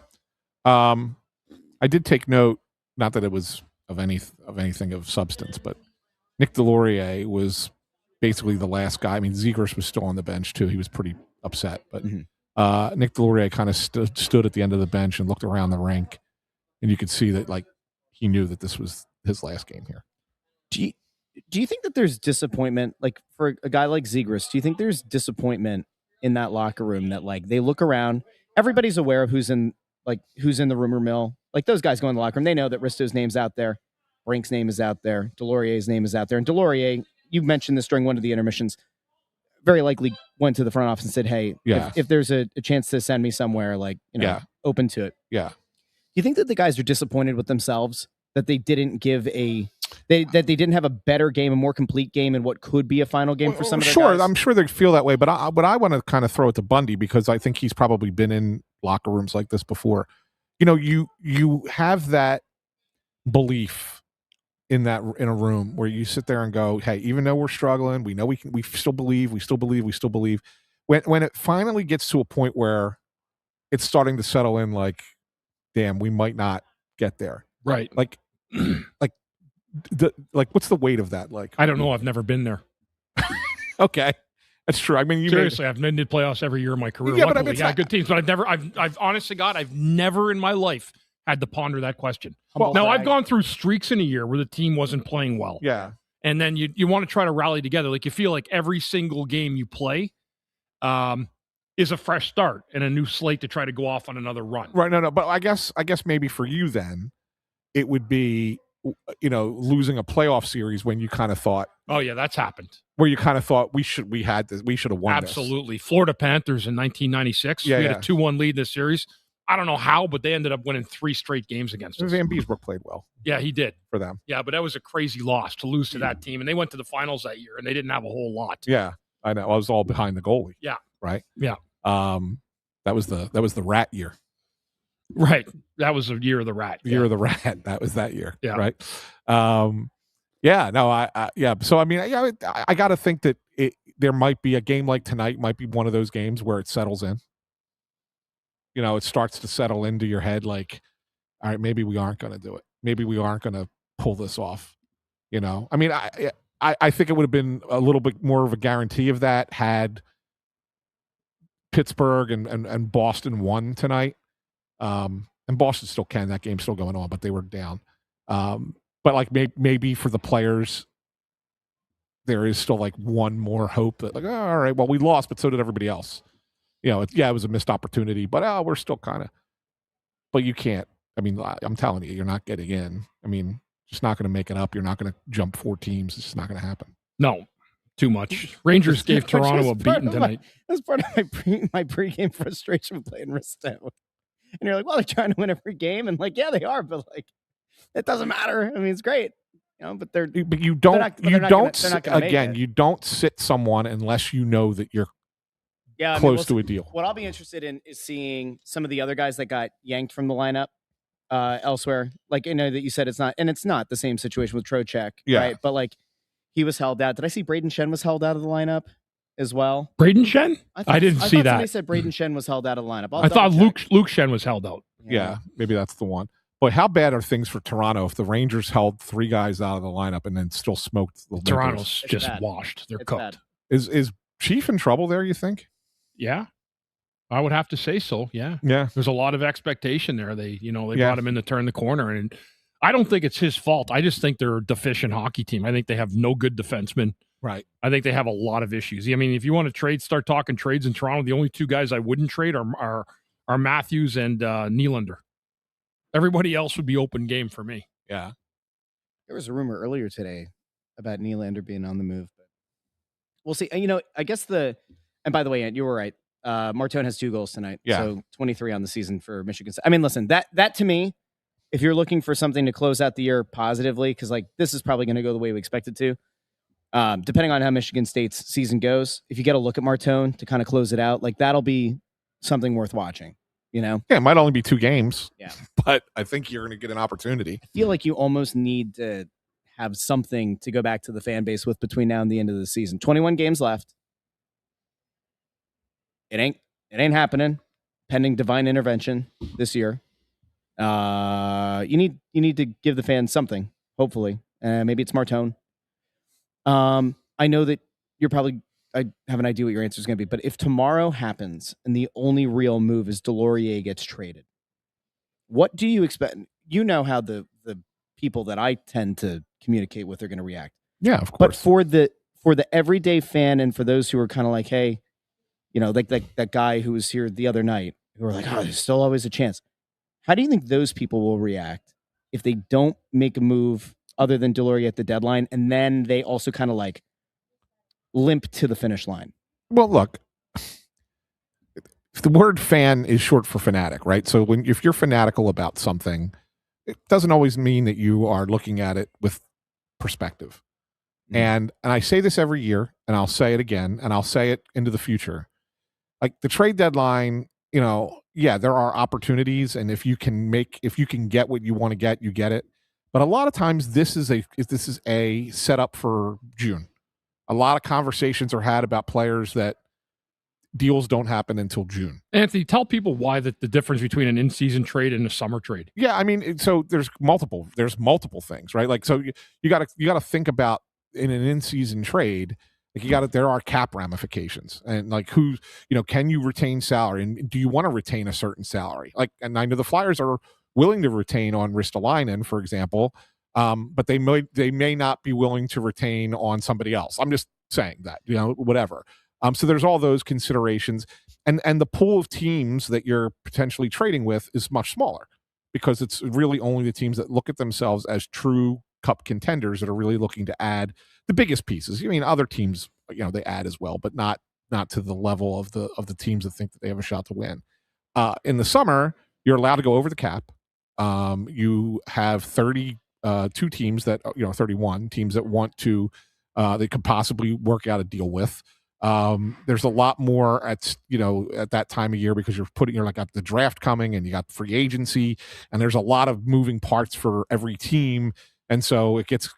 I did take note, not that it was of anything of substance, but Nick Delorier was basically the last guy. I mean, Zegras was still on the bench too. He was pretty upset, but Nick Delorier kind of stood at the end of the bench and looked around the rink, and you could see that like he knew that this was his last game here. Do you think that there's disappointment, like for a guy like Zegras? Do you think there's disappointment in that locker room that like they look around, everybody's aware of who's in the rumor mill? Like those guys go in the locker room, they know that Risto's name's out there, Brink's name is out there, Delorier's name is out there, and Delorier, you mentioned this during one of the intermissions, very likely went to the front office and said, "Hey, if there's a chance to send me somewhere, like open to it." Yeah. Do you think that the guys are disappointed with themselves that they didn't give they didn't have a better game, a more complete game, in what could be a final game for some of the guys? I'm sure they feel that way, but I want to kind of throw it to Bundy because I think he's probably been in locker rooms like this before. You have that belief in a room where you sit there and go, "Hey, even though we're struggling, we know we still believe. When it finally gets to a point where it's starting to settle in, like, damn, we might not get there, right? Like what's the weight of that? Like, I don't know. I've never been there. Okay, that's true. I mean, seriously, I've been to playoffs every year in my career. Yeah, Luckily, but I mean, good teams, but I've honest to God, I've never in my life had to ponder that question. Well, now I've gone through streaks in a year where the team wasn't playing well. Yeah, and then you want to try to rally together. Like you feel like every single game you play, is a fresh start and a new slate to try to go off on another run. Right. No. But I guess maybe for you then, it would be, losing a playoff series when you kind of thought, oh yeah, that's happened. Where you kind of thought we should have won. Absolutely. This. Florida Panthers in 1996. Yeah, we had a 2-1 lead in this series. I don't know how, but they ended up winning 3 straight games against us. Van Beesbrook played well. Yeah, he did. For them. Yeah, but that was a crazy loss to lose to that team. And they went to the finals that year, and they didn't have a whole lot. Yeah, I know. I was all behind the goalie. Yeah. Right? Yeah. That was the rat year. Right. That was the year of the rat. Year of the rat. That was that year. Yeah. Right. Yeah. No. Yeah. So I mean, I got to think that there might be a game like tonight. Might be one of those games where it settles in. It starts to settle into your head. Like, all right, maybe we aren't going to do it. Maybe we aren't going to pull this off. I mean, I think it would have been a little bit more of a guarantee of that had Pittsburgh and Boston won tonight. And Boston still can. That game's still going on, but they were down. But like maybe for the players, there is still like one more hope that like, all right, well, we lost, but so did everybody else. It was a missed opportunity, but we're still kind of. But you can't. I mean, I'm telling you, you're not getting in. I mean, just not going to make it up. You're not going to jump 4 teams. It's just not going to happen. No. Too much. Rangers gave Toronto a beating tonight. That's part of my pregame frustration playing Risto. And you're like, well, they're trying to win every game, and like, yeah, they are, but like, it doesn't matter. I mean, it's great, but you don't sit someone unless you know that you're close to a deal. What I'll be interested in is seeing some of the other guys that got yanked from the lineup elsewhere. Like, that you said it's not the same situation with Trocheck, right? But like, he was held out. Did I see Braden Shen was held out of the lineup as well? Braden Shen? I didn't see that. Somebody said Braden Shen was held out of the lineup. I thought Luke Shen was held out. Yeah, maybe that's the one. But how bad are things for Toronto if the Rangers held 3 guys out of the lineup and then still smoked the Toronto's just washed. They're cooked. Is Chief in trouble there, you think? Yeah. I would have to say so. Yeah. Yeah. There's a lot of expectation there. They brought him in to turn the corner, and I don't think it's his fault. I just think they're a deficient hockey team. I think they have no good defensemen. Right. I think they have a lot of issues. I mean, if you want to start talking trades in Toronto, the only 2 guys I wouldn't trade are Matthews and Nylander. Everybody else would be open game for me. Yeah. There was a rumor earlier today about Nylander being on the move, but we'll see. I guess and by the way, Ant, you were right. Martone has 2 goals tonight. Yeah. So 23 on the season for Michigan. I mean, listen, that to me, if you're looking for something to close out the year positively, because like this is probably going to go the way we expect it to, depending on how Michigan State's season goes, if you get a look at Martone to kind of close it out, like that'll be something worth watching. Yeah, it might only be 2 games. Yeah, but I think you're going to get an opportunity. I feel like you almost need to have something to go back to the fan base with between now and the end of the season. 21 games left. It ain't happening. Pending divine intervention this year. You need to give the fans something. Hopefully, maybe it's Martone. I know that I have an idea what your answer is going to be, but if tomorrow happens and the only real move is Delorier gets traded, what do you expect? You know how the people that I tend to communicate with are going to react. Yeah, of course. But for the everyday fan and for those who are kind of like, hey, like that guy who was here the other night, who are like, oh, there's still always a chance. How do you think those people will react if they don't make a move other than Delorier at the deadline, and then they also kind of like limp to the finish line? Well, look, the word fan is short for fanatic, right? So if you're fanatical about something, it doesn't always mean that you are looking at it with perspective. And I say this every year, and I'll say it again, and I'll say it into the future. Like the trade deadline, yeah, there are opportunities, and if you can get what you want to get, you get it. But a lot of times this is a setup for June. A lot of conversations are had about players that deals don't happen until June. Anthony, tell people why the difference between an in-season trade and a summer trade. Yeah, I mean, so there's multiple things, right? Like, so you got to think about in an in-season trade, like there are cap ramifications, and like can you retain salary, and do you want to retain a certain salary? Like, and I know the Flyers are willing to retain on Ristolainen, for example, but they may not be willing to retain on somebody else. I'm just saying that, whatever. So there's all those considerations, and the pool of teams that you're potentially trading with is much smaller because it's really only the teams that look at themselves as true cup contenders that are really looking to add the biggest pieces. I mean, other teams, they add as well, but not to the level of the teams that think that they have a shot to win. In the summer, you're allowed to go over the cap. You have 32 teams that 31 teams that want to they could possibly work out a deal with. There's a lot more at that time of year because you're like got the draft coming and you got free agency, and there's a lot of moving parts for every team. And so it gets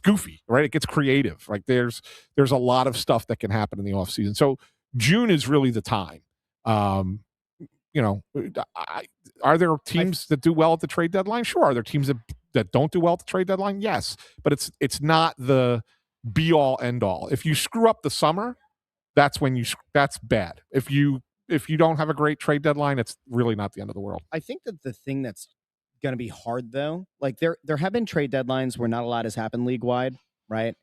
goofy, right? It gets creative. Like there's a lot of stuff that can happen in the off season. So June is really the time. Are there teams that do well at the trade deadline? Sure. Are there teams that don't do well at the trade deadline? Yes. But it's not the be all end all. If you screw up the summer, that's bad. If you don't have a great trade deadline, it's really not the end of the world. I think that the thing that's going to be hard though, like there have been trade deadlines where not a lot has happened league wide, right?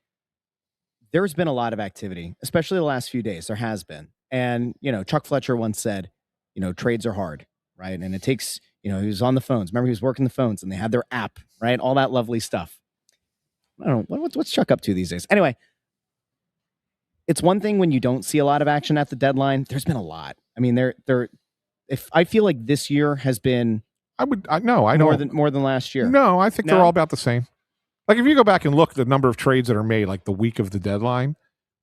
There's been a lot of activity, especially the last few days. There has been, and Chuck Fletcher once said, trades are hard, right? And it takes, he was on the phones. Remember, he was working the phones, and they had their app, right? All that lovely stuff. I don't know what's Chuck up to these days. Anyway, it's one thing when you don't see a lot of action at the deadline. There's been a lot. I mean, if I feel like this year has been, more than last year. No, I think they're all about the same. Like if you go back and look at the number of trades that are made, like the week of the deadline,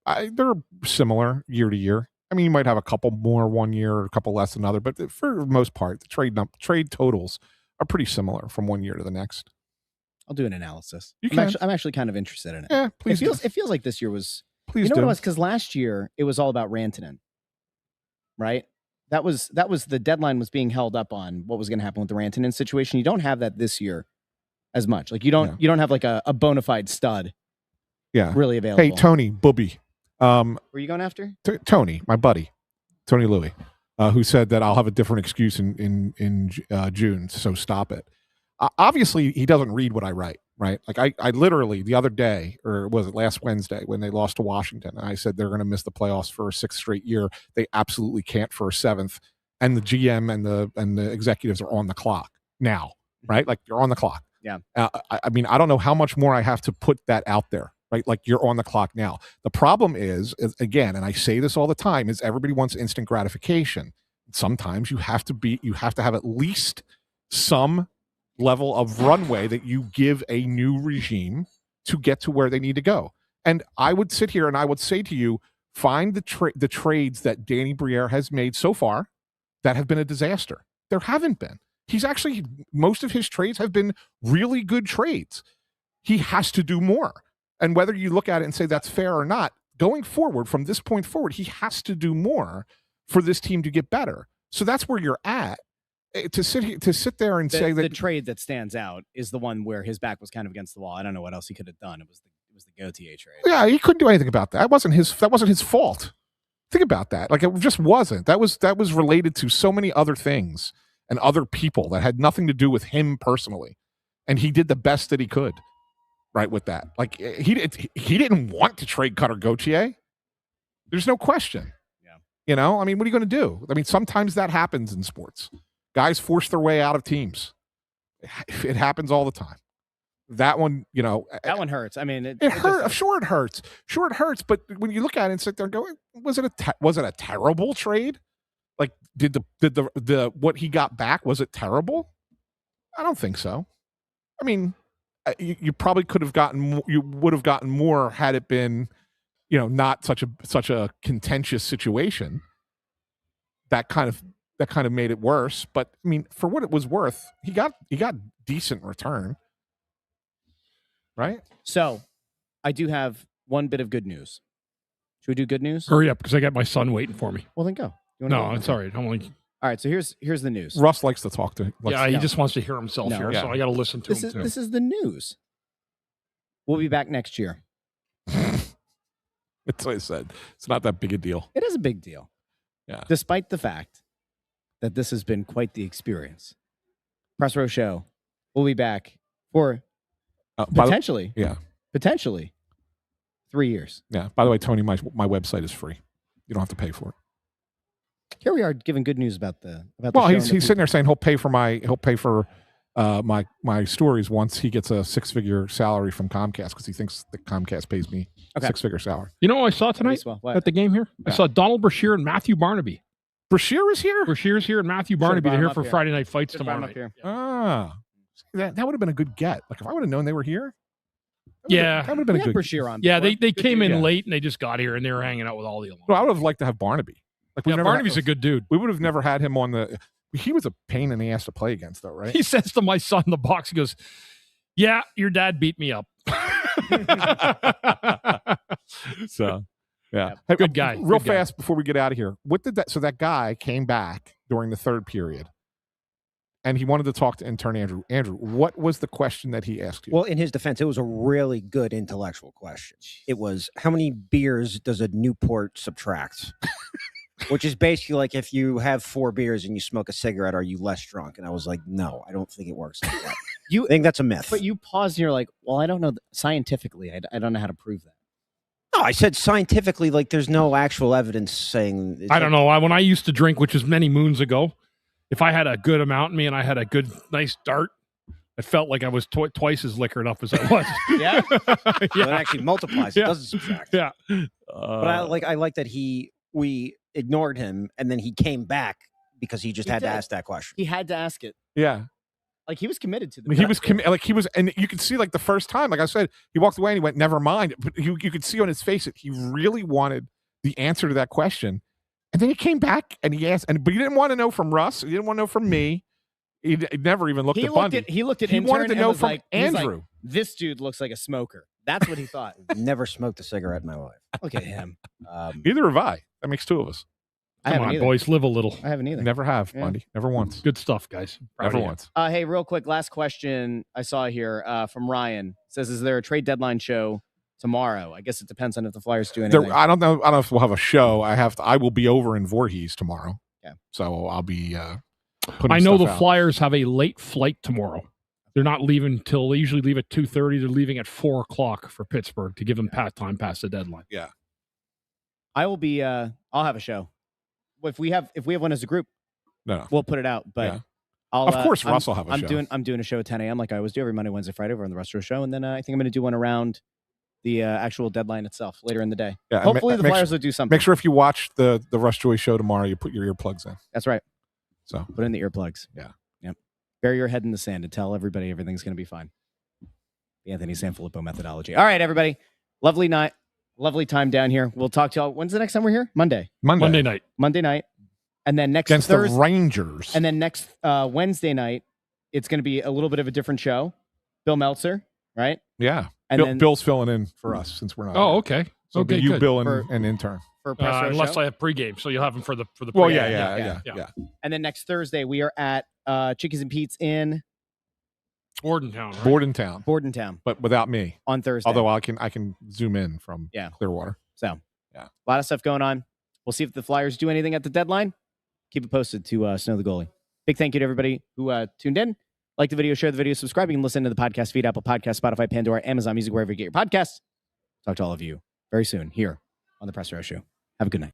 they're similar year to year. I mean, you might have a couple more one year or a couple less another, but for the most part, the trade totals are pretty similar from one year to the next. I'll do an analysis. I'm actually kind of interested in it. Yeah, please. It feels like this year was. Please what it was? Because last year it was all about Rantanen, right? That was the deadline was being held up on what was going to happen with the Rantanen situation. You don't have that this year as much. Like you don't have like a bona fide stud. Yeah, really available. Hey, Tony Booby. Were you going after Tony, my buddy, Tony Louie, who said that I'll have a different excuse in June, so stop it. Obviously, he doesn't read what I write, right? Like I literally the other day, or was it last Wednesday when they lost to Washington, and I said they're going to miss the playoffs for a 6th straight year. They absolutely can't for a 7th, and the GM and the executives are on the clock now, right? Like you're on the clock. Yeah. I mean, I don't know how much more I have to put that out there. Right? Like you're on the clock now. The problem is again, and I say this all the time, is everybody wants instant gratification. Sometimes you have to have at least some level of runway that you give a new regime to get to where they need to go. And I would sit here and I would say to you, find the trades that Danny Briere has made so far that have been a disaster. There haven't been. Most of his trades have been really good trades. He has to do more. And whether you look at it and say that's fair or not, going forward from this point forward, he has to do more for this team to get better. So that's where you're at. To sit there and say that the trade that stands out is the one where his back was kind of against the wall. I don't know what else he could have done. It was the Gauthier trade. Yeah, he couldn't do anything about that. That wasn't his fault. Think about that. Like, it just wasn't. That was related to so many other things and other people that had nothing to do with him personally. And he did the best that he could, right, with that. Like, he didn't want to trade Cutter Gauthier. There's no question. Yeah. You know, I mean, what are you going to do? I mean, sometimes that happens in sports. Guys force their way out of teams. It happens all the time. That one, you know, that one hurts. I mean, it hurt. Sure, it hurts. Sure, it hurts. But when you look at it and sit there and go, was it a terrible trade? Like, did the what he got back, was it terrible? I don't think so. I mean, you probably could have gotten. You would have gotten more had it been, you know, not such a contentious situation. That kind of made it worse. But I mean, for what it was worth, he got decent return. Right? So, I do have one bit of good news. Should we do good news? Hurry up, because I got my son waiting for me. Well, then go. You wanna No, go? it's all right. I'm only... All right, so here's the news. Russ likes to talk to. He just wants to hear himself here, Yeah. so I got to listen to him too. This is the news. We'll be back next year. That's what I said. It's not that big a deal. It is a big deal. Yeah. Despite the fact that this has been quite the experience. Press Row Show. We'll be back for potentially 3 years. Yeah. By the way, Tony, my website is free. You don't have to pay for it. Here we are giving good news about the Well, show he's sitting there saying he'll pay for my stories once he gets a 6-figure salary from Comcast, because he thinks that Comcast pays me a 6-figure salary. You know what I saw tonight at the game here? Yeah. I saw Donald Brashear and Matthew Barnaby. Brashear is here? Brashear's here and Matthew Barnaby. They're here for Friday night fights tomorrow night. Ah. That would have been a good get. Like, if I would have known they were here. That would have been a good Brashear on. Yeah, they came in late and they just got here and they were hanging out with all the alums. Well, I would have liked to have Barnaby. Like, Barnaby's a good dude. We would have never had him on the. He was a pain in the ass to play against, though, right? He says to my son in the box, he goes, "Yeah, your dad beat me up." So, yeah. Hey, good guy. Real Good guy. fast before we get out of here. What did that? So that guy came back during the third period, and he wanted to talk to intern Andrew. Andrew, what was the question that he asked you? Well, in his defense, it was a really good intellectual question. It was, how many beers does a Newport subtract? Which is basically like, if you have 4 beers and you smoke a cigarette, are you less drunk? And I was like, no, I don't think it works like that. I think that's a myth. But you paused and you're like, well, I don't know. Scientifically, I don't know how to prove that. No, I said scientifically, like, there's no actual evidence saying. I don't know. When I used to drink, which was many moons ago, if I had a good amount in me and I had a good, nice dart, it felt like I was twice as liquored up as I was. Yeah? Well, it actually multiplies. It doesn't subtract. Yeah. But I like that we ignored him, and then he came back because he just had to ask that question. He had to ask it. Yeah. Like, he was committed to the. He was, and you could see, like, the first time, like I said, he walked away and he went, never mind. But you could see on his face that he really wanted the answer to that question. And then he came back and he asked, but he didn't want to know from Russ. He didn't want to know from me. He never even looked at Bundy. He looked at He intern wanted to and know was from like, he's like, Andrew. this dude looks like a smoker. That's what he thought. Never smoked a cigarette in my life. Look at him. Neither have I. That makes 2 of us. Come on, boys, live a little. I haven't either. Never have, Bundy. Never once. Good stuff, guys. Never once. Hey, real quick, last question I saw here from Ryan. It says, is there a trade deadline show tomorrow? I guess it depends on if the Flyers do anything. I don't know. I don't know if we'll have a show. I will be over in Voorhees tomorrow. Okay. So I'll be I know the stuff out. Flyers have a late flight tomorrow. They're not leaving till they usually leave at 2:30. They're leaving at 4:00 for Pittsburgh to give them time past the deadline. Yeah. I will be I'll have a show. If we have one as a group, No. we'll put it out. But Yeah. I'll, Of course, Russ will have a show. I'm doing a show at 10 a.m. like I always do every Monday, Wednesday, Friday over on the Rustro Show, and then I think I'm going to do one around the actual deadline itself later in the day. Yeah, and hopefully the Flyers will do something. Make sure if you watch the Russ Joy show tomorrow, you put your earplugs in. That's right. So put in the earplugs. Yeah. Yep. Bury your head in the sand and tell everybody everything's going to be fine. The Anthony SanFilippo methodology. All right, everybody. Lovely night. Lovely time down here. We'll talk to y'all. When's the next time we're here? Monday night. Monday night. And then next against Thursday, the Rangers. And then next Wednesday night, it's going to be a little bit of a different show. Bill Meltzer, right? Yeah. And then Bill's filling in for us since we're not. Oh, here. okay. So Okay, you, good. Bill, and intern. For Press Row unless show. I have pregame, so you'll have them for the Well, pregame. yeah. And then next Thursday, we are at Chickies and Pete's in Bordentown, right? Bordentown, Bordentown but without me. on Thursday. Although I can zoom in from Clearwater. So, yeah, a lot of stuff going on. We'll see if the Flyers do anything at the deadline. Keep it posted to Snow the Goalie. Big thank you to everybody who tuned in. Like the video, share the video, subscribe. You can listen to the podcast feed, Apple Podcasts, Spotify, Pandora, Amazon Music, wherever you get your podcasts. Talk to all of you very soon here on the Press Row Show. Have a good night.